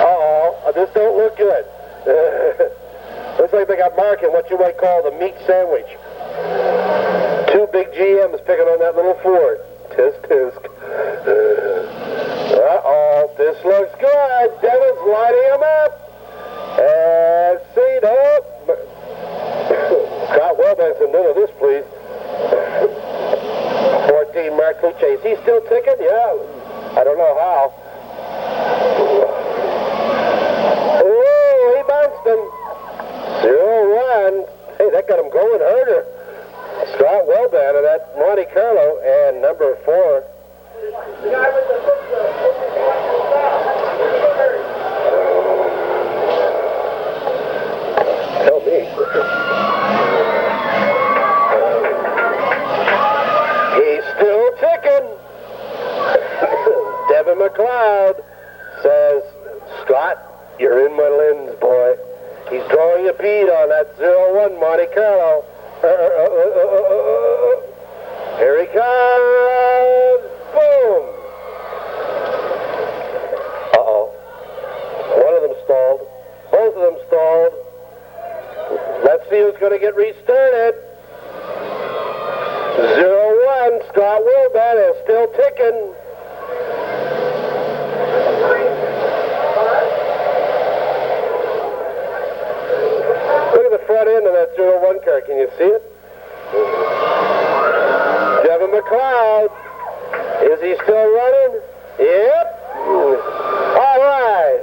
Speaker 1: Uh-oh, this don't look good. Looks like they got Mark in what you might call the meat sandwich. 2 big GMs picking on that little Ford. Tisk, tisk. Uh-oh, this looks good. Devin's lining him up. And see, no. Scott Wellbanks in none of this, please. 14, Mark Luce. Is he still ticking? Yeah. I don't know how. Oh, he bounced him. 0-1. Hey, that got him going harder. Scott Wellban of that Monte Carlo and number 4. The guy with the tell me. He's still ticking. Devin McLeod says, Scott, you're in my lens, boy. He's drawing a bead on that 0-1 Monte Carlo. Here he comes. Boom. Uh-oh. One of them stalled. Both of them stalled. Let's see who's going to get restarted. 0-1. Scott Wilban is still ticking. Look at the front end of that 0-1 car. Can you see it? Devin McLeod. Is he still running? Yep. All right.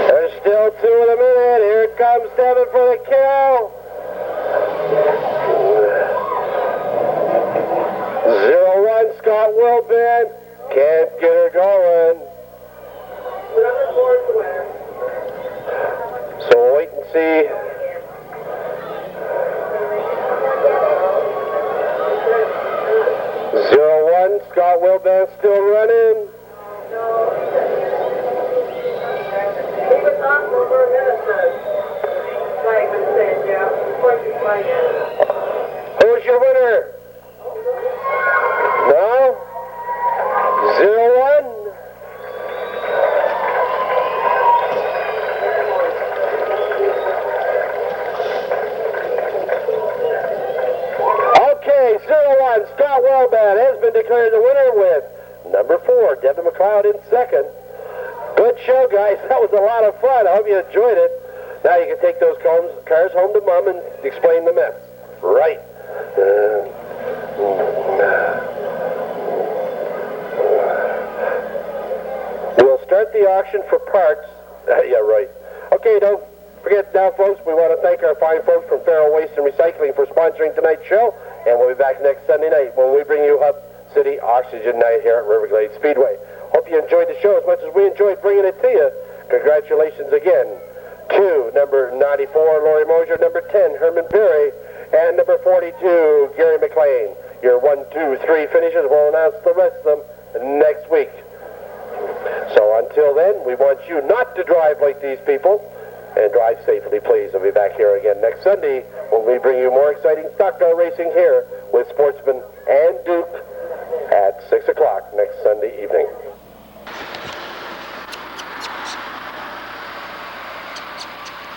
Speaker 1: There's still 2 in a minute. Here comes Devin for the kill. 0-1 Scott Wilban. Can't get her going. So we'll wait and see. Scott Wilban still running.
Speaker 2: He was on for over a minute, like we said, yeah.
Speaker 1: Who's your winner? No? 0-1? Okay, 0-1. Scott Wellbat has been declared the winner with number 4, Devin McLeod in second. Good show, guys. That was a lot of fun. I hope you enjoyed it. Now you can take those cars home to Mom and explain the mess. Right. We'll start the auction for parts. Yeah, right. Okay, don't forget now, folks, we want to thank our fine folks from Faro Waste and Recycling for sponsoring tonight's show, and we'll be back next Sunday night when we bring you Hub City Oxygen Night here at Riverglade Speedway. Hope you enjoyed the show as much as we enjoyed bringing it to you. Congratulations again to number 94, Lori Mosier, number 10, Herman Berry, and number 42, Gary McLean. Your 1, 2, 3 finishes. We'll announce the rest of them next week. So until then, we want you not to drive like these people, and drive safely, please. We'll be back here again next Sunday when we bring you more exciting stock car racing here with Sportsman and Duke at 6 o'clock next Sunday evening.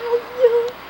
Speaker 3: Oh, yeah.